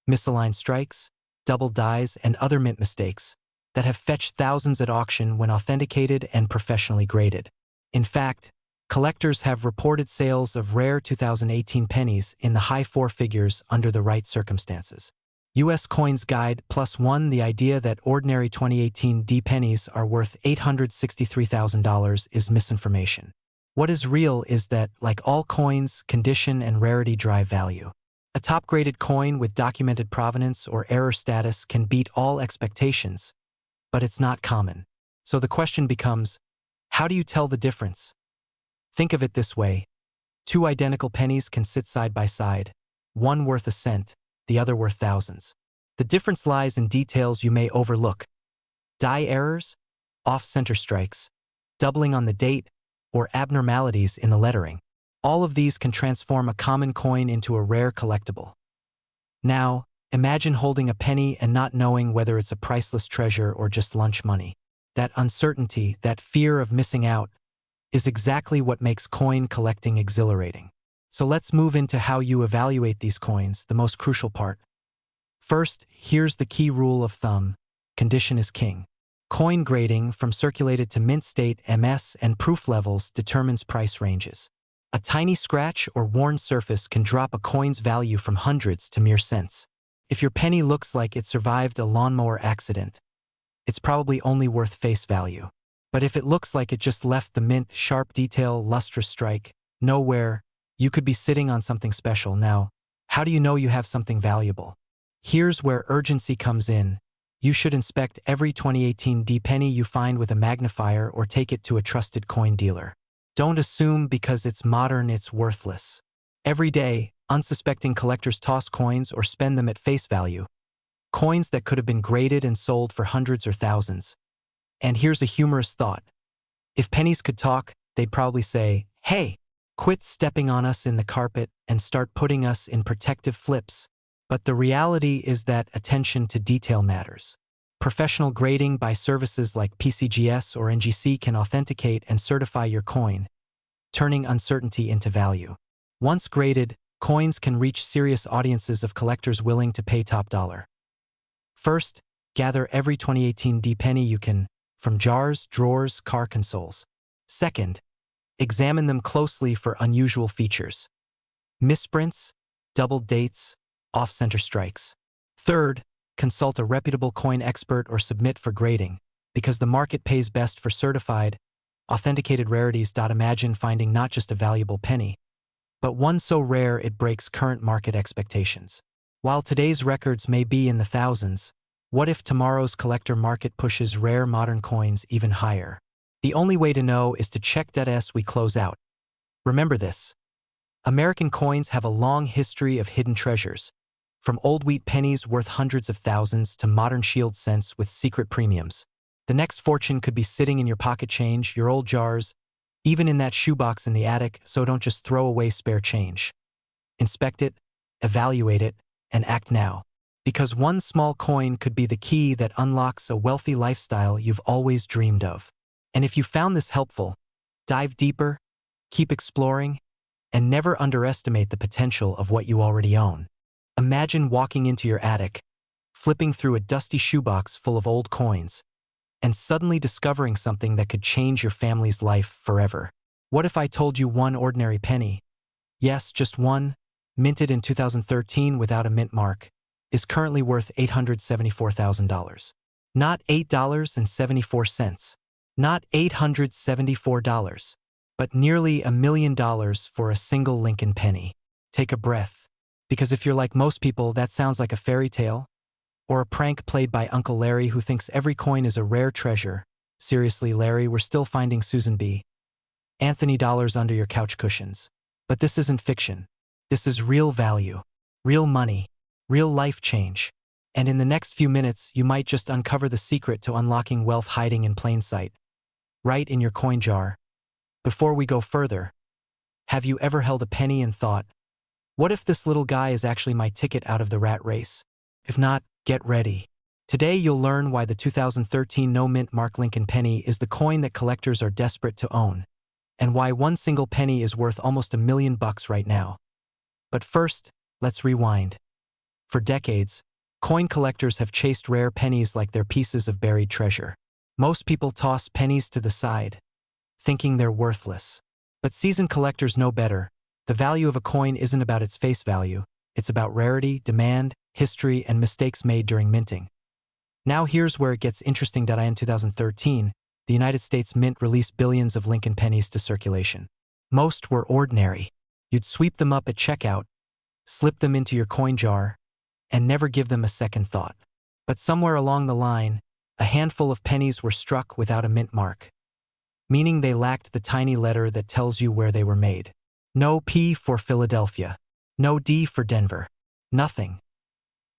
misaligned strikes, double dies, and other mint mistakes that have fetched thousands at auction when authenticated and professionally graded. In fact, collectors have reported sales of rare 2018 pennies in the high four figures under the right circumstances. U.S. Coins Guide +1. The idea that ordinary 2018 D pennies are worth $863,000 is misinformation. What is real is that, like all coins, condition and rarity drive value. A top-graded coin with documented provenance or error status can beat all expectations, but it's not common. So the question becomes, how do you tell the difference? Think of it this way. Two identical pennies can sit side by side, one worth a cent, the other worth thousands. The difference lies in details you may overlook. Die errors, off-center strikes, doubling on the date, or abnormalities in the lettering. All of these can transform a common coin into a rare collectible. Now, imagine holding a penny and not knowing whether it's a priceless treasure or just lunch money. That uncertainty, that fear of missing out, is exactly what makes coin collecting exhilarating. So let's move into how you evaluate these coins, the most crucial part. First, here's the key rule of thumb: condition is king. Coin grading, from circulated to mint state, MS, and proof levels, determines price ranges. A tiny scratch or worn surface can drop a coin's value from hundreds to mere cents. If your penny looks like it survived a lawnmower accident, it's probably only worth face value. But if it looks like it just left the mint, sharp detail, lustrous strike, nowhere, you could be sitting on something special. Now, how do you know you have something valuable? Here's where urgency comes in. You should inspect every 2018 D penny you find with a magnifier or take it to a trusted coin dealer. Don't assume because it's modern it's worthless. Every day, unsuspecting collectors toss coins or spend them at face value. Coins that could have been graded and sold for hundreds or thousands. And here's a humorous thought. If pennies could talk, they'd probably say, "Hey, quit stepping on us in the carpet and start putting us in protective flips." But the reality is that attention to detail matters. Professional grading by services like PCGS or NGC can authenticate and certify your coin, turning uncertainty into value. Once graded, coins can reach serious audiences of collectors willing to pay top dollar. First, gather every 2018 D penny you can, from jars, drawers, car consoles. Second, examine them closely for unusual features. Misprints, double dates, off-center strikes. Third, consult a reputable coin expert or submit for grading, because the market pays best for certified, authenticated rarities. Imagine finding not just a valuable penny, but one so rare it breaks current market expectations. While today's records may be in the thousands, what if tomorrow's collector market pushes rare modern coins even higher? The only way to know is to check as we close out. Remember this. American coins have a long history of hidden treasures, from old wheat pennies worth hundreds of thousands to modern shield cents with secret premiums. The next fortune could be sitting in your pocket change, your old jars, even in that shoebox in the attic, so don't just throw away spare change. Inspect it, evaluate it, and act now. Because one small coin could be the key that unlocks a wealthy lifestyle you've always dreamed of. And if you found this helpful, dive deeper, keep exploring, and never underestimate the potential of what you already own. Imagine walking into your attic, flipping through a dusty shoebox full of old coins, and suddenly discovering something that could change your family's life forever. What if I told you one ordinary penny? Yes, just one, minted in 2013 without a mint mark, is currently worth $874,000. Not $8.74, not $874, but nearly $1 million for a single Lincoln penny. Take a breath, because if you're like most people, that sounds like a fairy tale, or a prank played by Uncle Larry who thinks every coin is a rare treasure. Seriously, Larry, we're still finding Susan B. Anthony dollars under your couch cushions. But this isn't fiction. This is real value, real money, real life change. And in the next few minutes, you might just uncover the secret to unlocking wealth hiding in plain sight, right in your coin jar. Before we go further, have you ever held a penny and thought, what if this little guy is actually my ticket out of the rat race? If not, get ready. Today you'll learn why the 2013 no-mint mark Lincoln penny is the coin that collectors are desperate to own, and why one single penny is worth almost $1 million right now. But first, let's rewind. For decades, coin collectors have chased rare pennies like they're pieces of buried treasure. Most people toss pennies to the side, thinking they're worthless. But seasoned collectors know better. The value of a coin isn't about its face value. It's about rarity, demand, history, and mistakes made during minting. Now here's where it gets interesting. In 2013, the United States Mint released billions of Lincoln pennies to circulation. Most were ordinary. You'd sweep them up at checkout, slip them into your coin jar, and never give them a second thought. But somewhere along the line, a handful of pennies were struck without a mint mark, meaning they lacked the tiny letter that tells you where they were made. No P for Philadelphia, no D for Denver, nothing.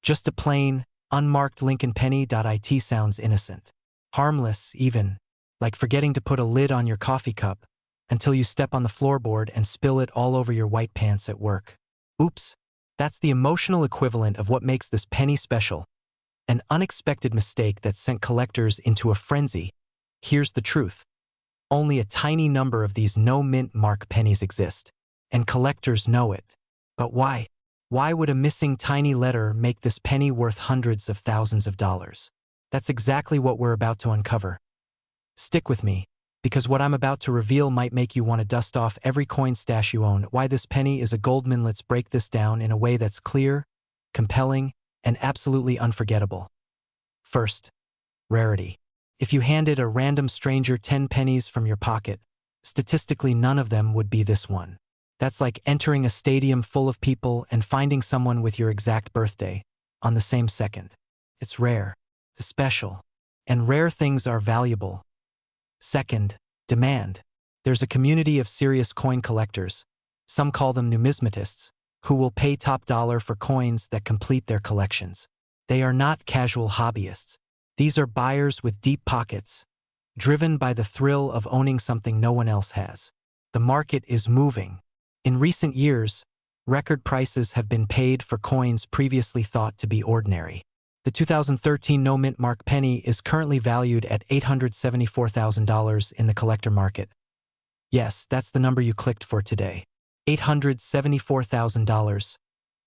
Just a plain, unmarked Lincoln penny. It sounds innocent, harmless even, like forgetting to put a lid on your coffee cup, until you step on the floorboard and spill it all over your white pants at work. Oops, that's the emotional equivalent of what makes this penny special. An unexpected mistake that sent collectors into a frenzy. Here's the truth. Only a tiny number of these no-mint mark pennies exist, and collectors know it. But why? Why would a missing tiny letter make this penny worth hundreds of thousands of dollars? That's exactly what we're about to uncover. Stick with me, because what I'm about to reveal might make you want to dust off every coin stash you own. Why this penny is a goldmine. Let's break this down in a way that's clear, compelling, and absolutely unforgettable. First, rarity. If you handed a random stranger 10 pennies from your pocket, statistically none of them would be this one. That's like entering a stadium full of people and finding someone with your exact birthday on the same second. It's rare, it's special, and rare things are valuable. Second, demand. There's a community of serious coin collectors, some call them numismatists, who will pay top dollar for coins that complete their collections. They are not casual hobbyists. These are buyers with deep pockets, driven by the thrill of owning something no one else has. The market is moving. In recent years, record prices have been paid for coins previously thought to be ordinary. The 2013 no-mint mark penny is currently valued at $874,000 in the collector market. Yes, that's the number you clicked for today. $874,000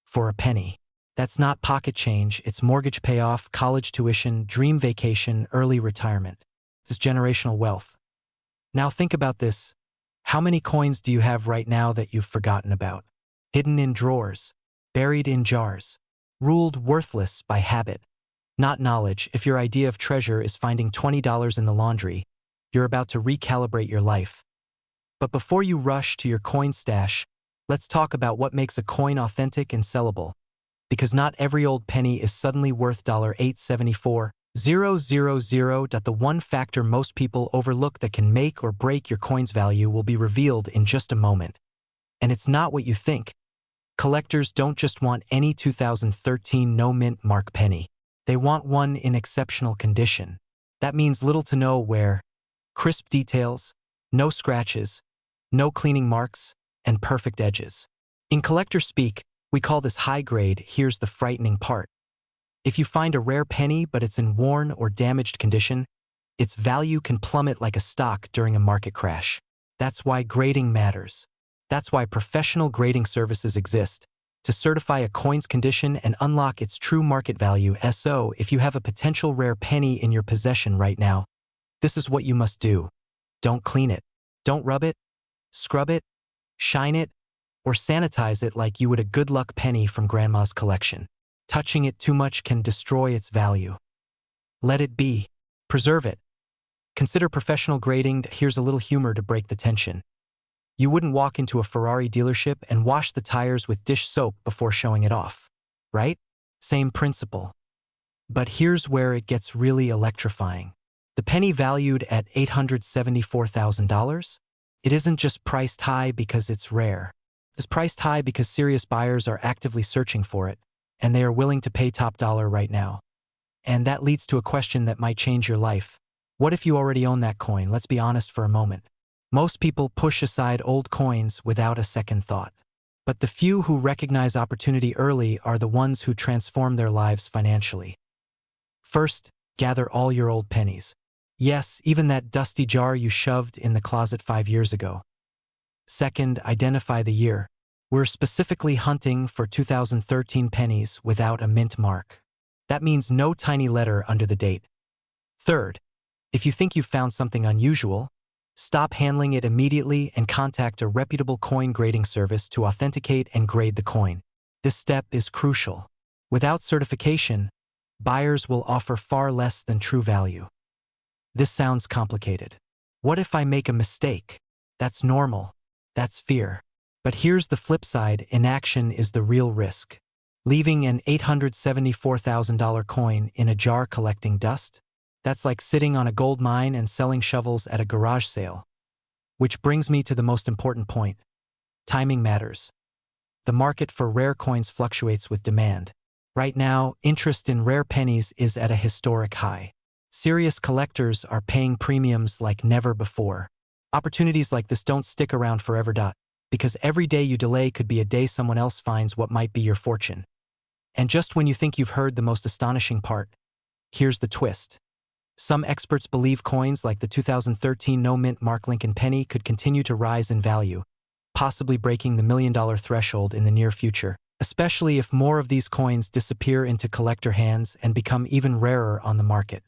for a penny. That's not pocket change, it's mortgage payoff, college tuition, dream vacation, early retirement. It's generational wealth. Now think about this. How many coins do you have right now that you've forgotten about? Hidden in drawers, buried in jars, ruled worthless by habit, not knowledge. If your idea of treasure is finding $20 in the laundry, you're about to recalibrate your life. But before you rush to your coin stash, let's talk about what makes a coin authentic and sellable. Because not every old penny is suddenly worth $874,000. The one factor most people overlook that can make or break your coin's value will be revealed in just a moment. And it's not what you think. Collectors don't just want any 2013 no-mint mark penny. They want one in exceptional condition. That means little to no wear, crisp details, no scratches, no cleaning marks, and perfect edges. In collector speak, we call this high grade. Here's the frightening part. If you find a rare penny but it's in worn or damaged condition, its value can plummet like a stock during a market crash. That's why grading matters. That's why professional grading services exist, to certify a coin's condition and unlock its true market value. So, if you have a potential rare penny in your possession right now, this is what you must do. Don't clean it. Don't rub it. Scrub it, shine it, or sanitize it like you would a good luck penny from grandma's collection. Touching it too much can destroy its value. Let it be. Preserve it. Consider professional grading. Here's a little humor to break the tension. You wouldn't walk into a Ferrari dealership and wash the tires with dish soap before showing it off, right? Same principle. But here's where it gets really electrifying. The penny valued at $874,000? It isn't just priced high because it's rare. It's priced high because serious buyers are actively searching for it, and they are willing to pay top dollar right now. And that leads to a question that might change your life. What if you already own that coin? Let's be honest for a moment. Most people push aside old coins without a second thought. But the few who recognize opportunity early are the ones who transform their lives financially. First, gather all your old pennies. Yes, even that dusty jar you shoved in the closet 5 years ago. Second, identify the year. We're specifically hunting for 2013 pennies without a mint mark. That means no tiny letter under the date. Third, if you think you've found something unusual, stop handling it immediately and contact a reputable coin grading service to authenticate and grade the coin. This step is crucial. Without certification, buyers will offer far less than true value. This sounds complicated. What if I make a mistake? That's normal. That's fear. But here's the flip side: inaction is the real risk. Leaving an $874,000 coin in a jar collecting dust? That's like sitting on a gold mine and selling shovels at a garage sale. Which brings me to the most important point. Timing matters. The market for rare coins fluctuates with demand. Right now, interest in rare pennies is at a historic high. Serious collectors are paying premiums like never before. Opportunities like this don't stick around forever. Because every day you delay could be a day someone else finds what might be your fortune. And just when you think you've heard the most astonishing part, here's the twist. Some experts believe coins like the 2013 no-mint Mark Lincoln penny could continue to rise in value, possibly breaking the $1 million threshold in the near future, especially if more of these coins disappear into collector hands and become even rarer on the market.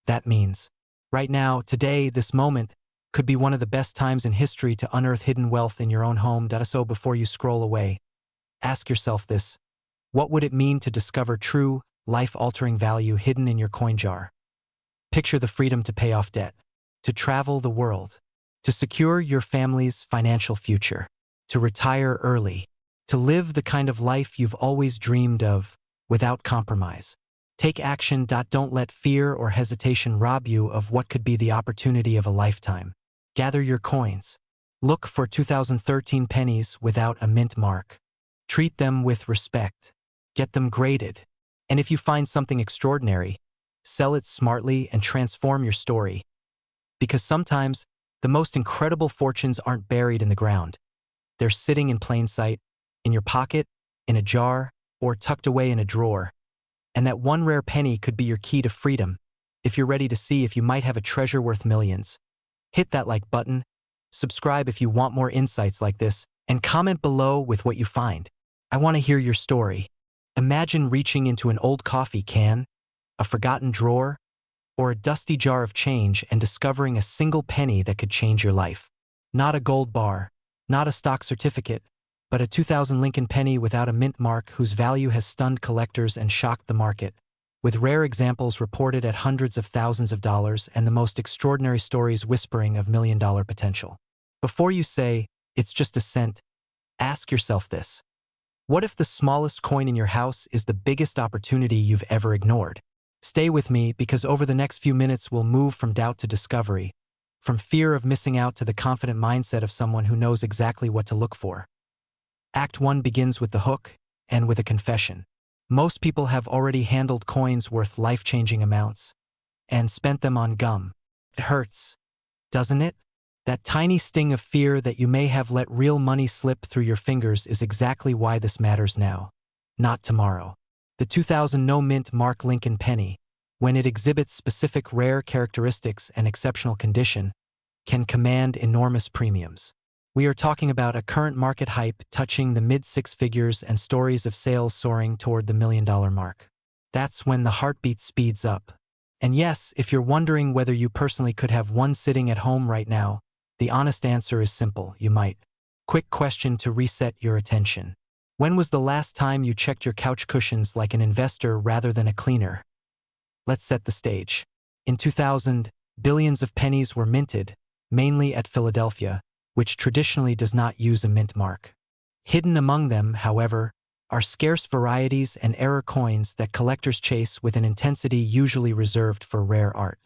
That means, right now, today, this moment, could be one of the best times in history to unearth hidden wealth in your own home. So before you scroll away, ask yourself this: what would it mean to discover true, life-altering value hidden in your coin jar? Picture the freedom to pay off debt, to travel the world, to secure your family's financial future, to retire early, to live the kind of life you've always dreamed of, without compromise. Take action. Don't let fear or hesitation rob you of what could be the opportunity of a lifetime. Gather your coins. Look for 2013 pennies without a mint mark. Treat them with respect. Get them graded. And if you find something extraordinary, sell it smartly and transform your story. Because sometimes, the most incredible fortunes aren't buried in the ground. They're sitting in plain sight, in your pocket, in a jar, or tucked away in a drawer. And that one rare penny could be your key to freedom. If you're ready to see if you might have a treasure worth millions, hit that like button, subscribe if you want more insights like this, and comment below with what you find. I want to hear your story. Imagine reaching into an old coffee can, a forgotten drawer, or a dusty jar of change and discovering a single penny that could change your life. Not a gold bar, not a stock certificate, but a 2000 Lincoln penny without a mint mark whose value has stunned collectors and shocked the market, with rare examples reported at hundreds of thousands of dollars and the most extraordinary stories whispering of $1 million potential. Before you say, "It's just a cent," ask yourself this: what if the smallest coin in your house is the biggest opportunity you've ever ignored? Stay with me, because over the next few minutes we'll move from doubt to discovery, from fear of missing out to the confident mindset of someone who knows exactly what to look for. Act 1 begins with the hook and with a confession. Most people have already handled coins worth life-changing amounts and spent them on gum. It hurts, doesn't it? That tiny sting of fear that you may have let real money slip through your fingers is exactly why this matters now, not tomorrow. The 2000 no-mint Mark Lincoln penny, when it exhibits specific rare characteristics and exceptional condition, can command enormous premiums. We are talking about a current market hype touching the mid-six figures and stories of sales soaring toward the $1 million mark. That's when the heartbeat speeds up. And yes, if you're wondering whether you personally could have one sitting at home right now, The honest answer is simple, you might. Quick question to reset your attention. When was the last time you checked your couch cushions like an investor rather than a cleaner? Let's set the stage. In 2000, billions of pennies were minted, mainly at Philadelphia, which traditionally does not use a mint mark. Hidden among them, however, are scarce varieties and error coins that collectors chase with an intensity usually reserved for rare art.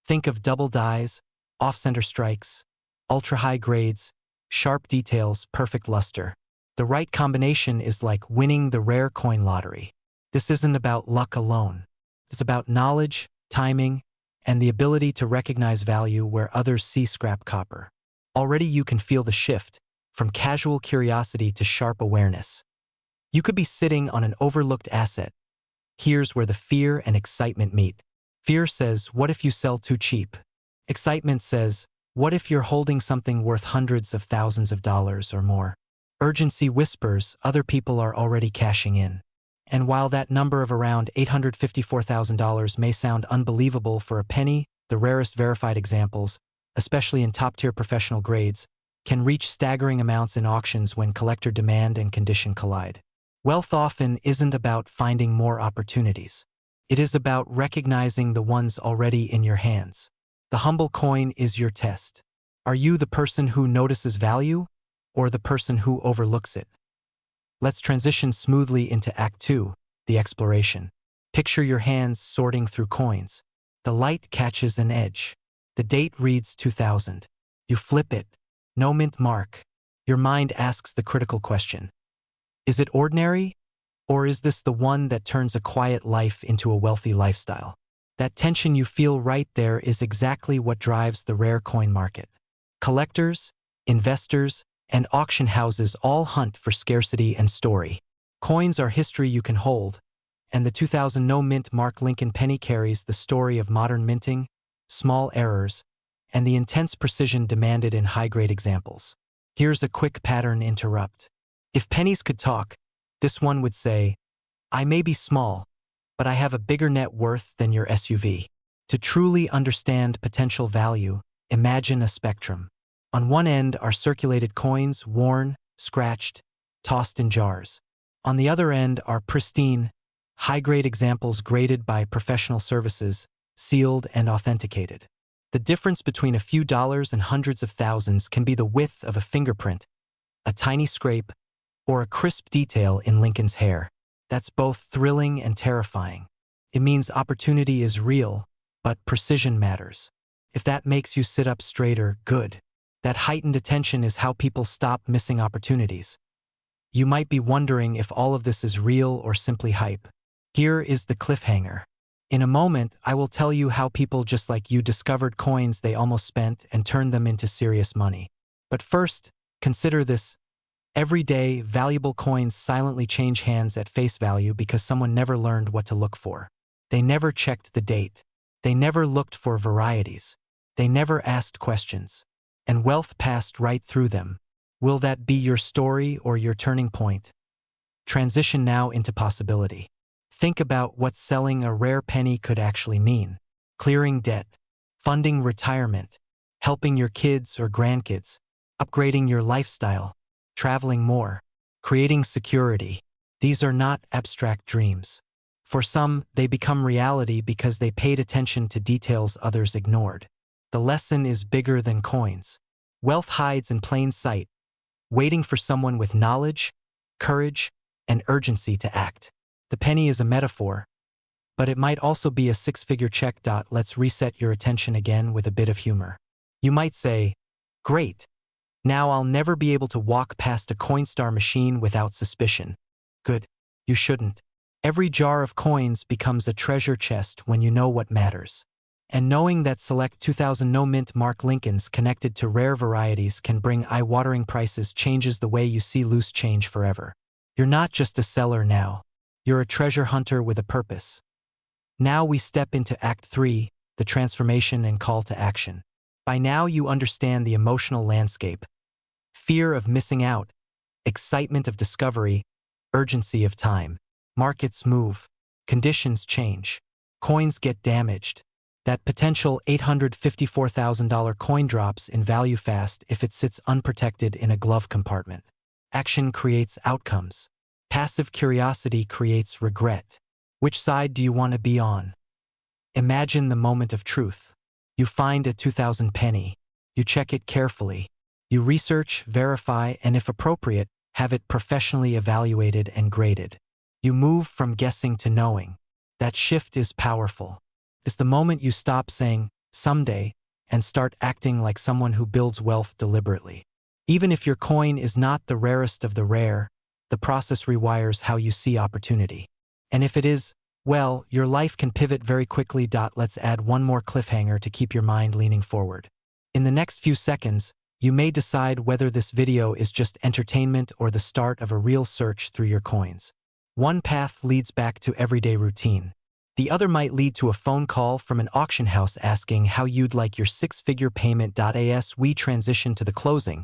Think of double dies, off-center strikes, ultra-high grades, sharp details, perfect luster. The right combination is like winning the rare coin lottery. This isn't about luck alone. It's about knowledge, timing, and the ability to recognize value where others see scrap copper. Already you can feel the shift, from casual curiosity to sharp awareness. You could be sitting on an overlooked asset. Here's where the fear and excitement meet. Fear says, what if you sell too cheap? Excitement says, what if you're holding something worth hundreds of thousands of dollars or more? Urgency whispers, other people are already cashing in. And while that number of around $854,000 may sound unbelievable for a penny, the rarest verified examples, especially in top-tier professional grades, can reach staggering amounts in auctions when collector demand and condition collide. Wealth often isn't about finding more opportunities. It is about recognizing the ones already in your hands. The humble coin is your test. Are you the person who notices value, or the person who overlooks it? Let's transition smoothly into Act 2, the exploration. Picture your hands sorting through coins. The light catches an edge. The date reads 2000. You flip it. No mint mark. Your mind asks the critical question. Is it ordinary? Or is this the one that turns a quiet life into a wealthy lifestyle? That tension you feel right there is exactly what drives the rare coin market. Collectors, investors, and auction houses all hunt for scarcity and story. Coins are history you can hold, and the 2000 no-mint mark Lincoln penny carries the story of modern minting, small errors, and the intense precision demanded in high-grade examples. Here's a quick pattern interrupt. If pennies could talk, this one would say, I may be small, but I have a bigger net worth than your SUV. To truly understand potential value, imagine a spectrum. On one end are circulated coins, worn, scratched, tossed in jars. On the other end are pristine, high-grade examples graded by professional services, sealed and authenticated. The difference between a few dollars and hundreds of thousands can be the width of a fingerprint, a tiny scrape, or a crisp detail in Lincoln's hair. That's both thrilling and terrifying. It means opportunity is real, but precision matters. If that makes you sit up straighter, good. That heightened attention is how people stop missing opportunities. You might be wondering if all of this is real or simply hype. Here is the cliffhanger. In a moment, I will tell you how people just like you discovered coins they almost spent and turned them into serious money. But first, consider this. Every day, valuable coins silently change hands at face value because someone never learned what to look for. They never checked the date. They never looked for varieties. They never asked questions. And wealth passed right through them. Will that be your story or your turning point? Transition now into possibility. Think about what selling a rare penny could actually mean. Clearing debt, funding retirement, helping your kids or grandkids, upgrading your lifestyle, traveling more, creating security. These are not abstract dreams. For some, they become reality because they paid attention to details others ignored. The lesson is bigger than coins. Wealth hides in plain sight, waiting for someone with knowledge, courage, and urgency to act. The penny is a metaphor, but it might also be a six-figure check. Let's reset your attention again with a bit of humor. You might say, great, now I'll never be able to walk past a Coinstar machine without suspicion. Good, you shouldn't. Every jar of coins becomes a treasure chest when you know what matters. And knowing that select 2000 no-mint mark Lincolns connected to rare varieties can bring eye-watering prices changes the way you see loose change forever. You're not just a seller now. You're a treasure hunter with a purpose. Now we step into Act 3, the transformation and call to action. By now you understand the emotional landscape. Fear of missing out, excitement of discovery, urgency of time. Markets move. Conditions change. Coins get damaged. That potential $854,000 coin drops in value fast if it sits unprotected in a glove compartment. Action creates outcomes. Passive curiosity creates regret. Which side do you want to be on? Imagine the moment of truth. You find a 2,000 penny. You check it carefully. You research, verify, and if appropriate, have it professionally evaluated and graded. You move from guessing to knowing. That shift is powerful. It's the moment you stop saying, someday, and start acting like someone who builds wealth deliberately. Even if your coin is not the rarest of the rare, the process rewires how you see opportunity. And if it is, well, your life can pivot very quickly. Let's add one more cliffhanger to keep your mind leaning forward. In the next few seconds, you may decide whether this video is just entertainment or the start of a real search through your coins. One path leads back to everyday routine. The other might lead to a phone call from an auction house asking how you'd like your six-figure payment. As we transition to the closing,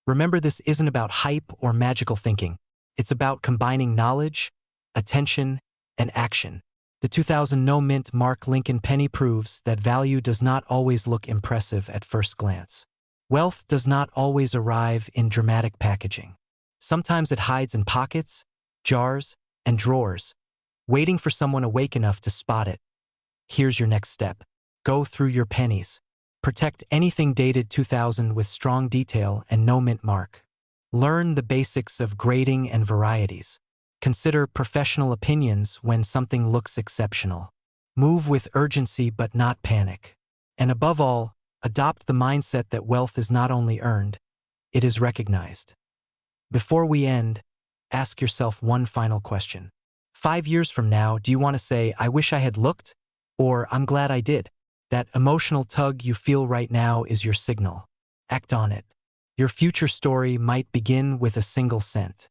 remember this isn't about hype or magical thinking. It's about combining knowledge, attention, and action. The 2000 no-mint Mark Lincoln penny proves that value does not always look impressive at first glance. Wealth does not always arrive in dramatic packaging. Sometimes it hides in pockets, jars, and drawers, waiting for someone awake enough to spot it. Here's your next step. Go through your pennies. Protect anything dated 2000 with strong detail and no mint mark. Learn the basics of grading and varieties. Consider professional opinions when something looks exceptional. Move with urgency but not panic. And above all, adopt the mindset that wealth is not only earned, it is recognized. Before we end, ask yourself one final question. 5 years from now, do you want to say, I wish I had looked? Or, I'm glad I did? That emotional tug you feel right now is your signal. Act on it. Your future story might begin with a single cent.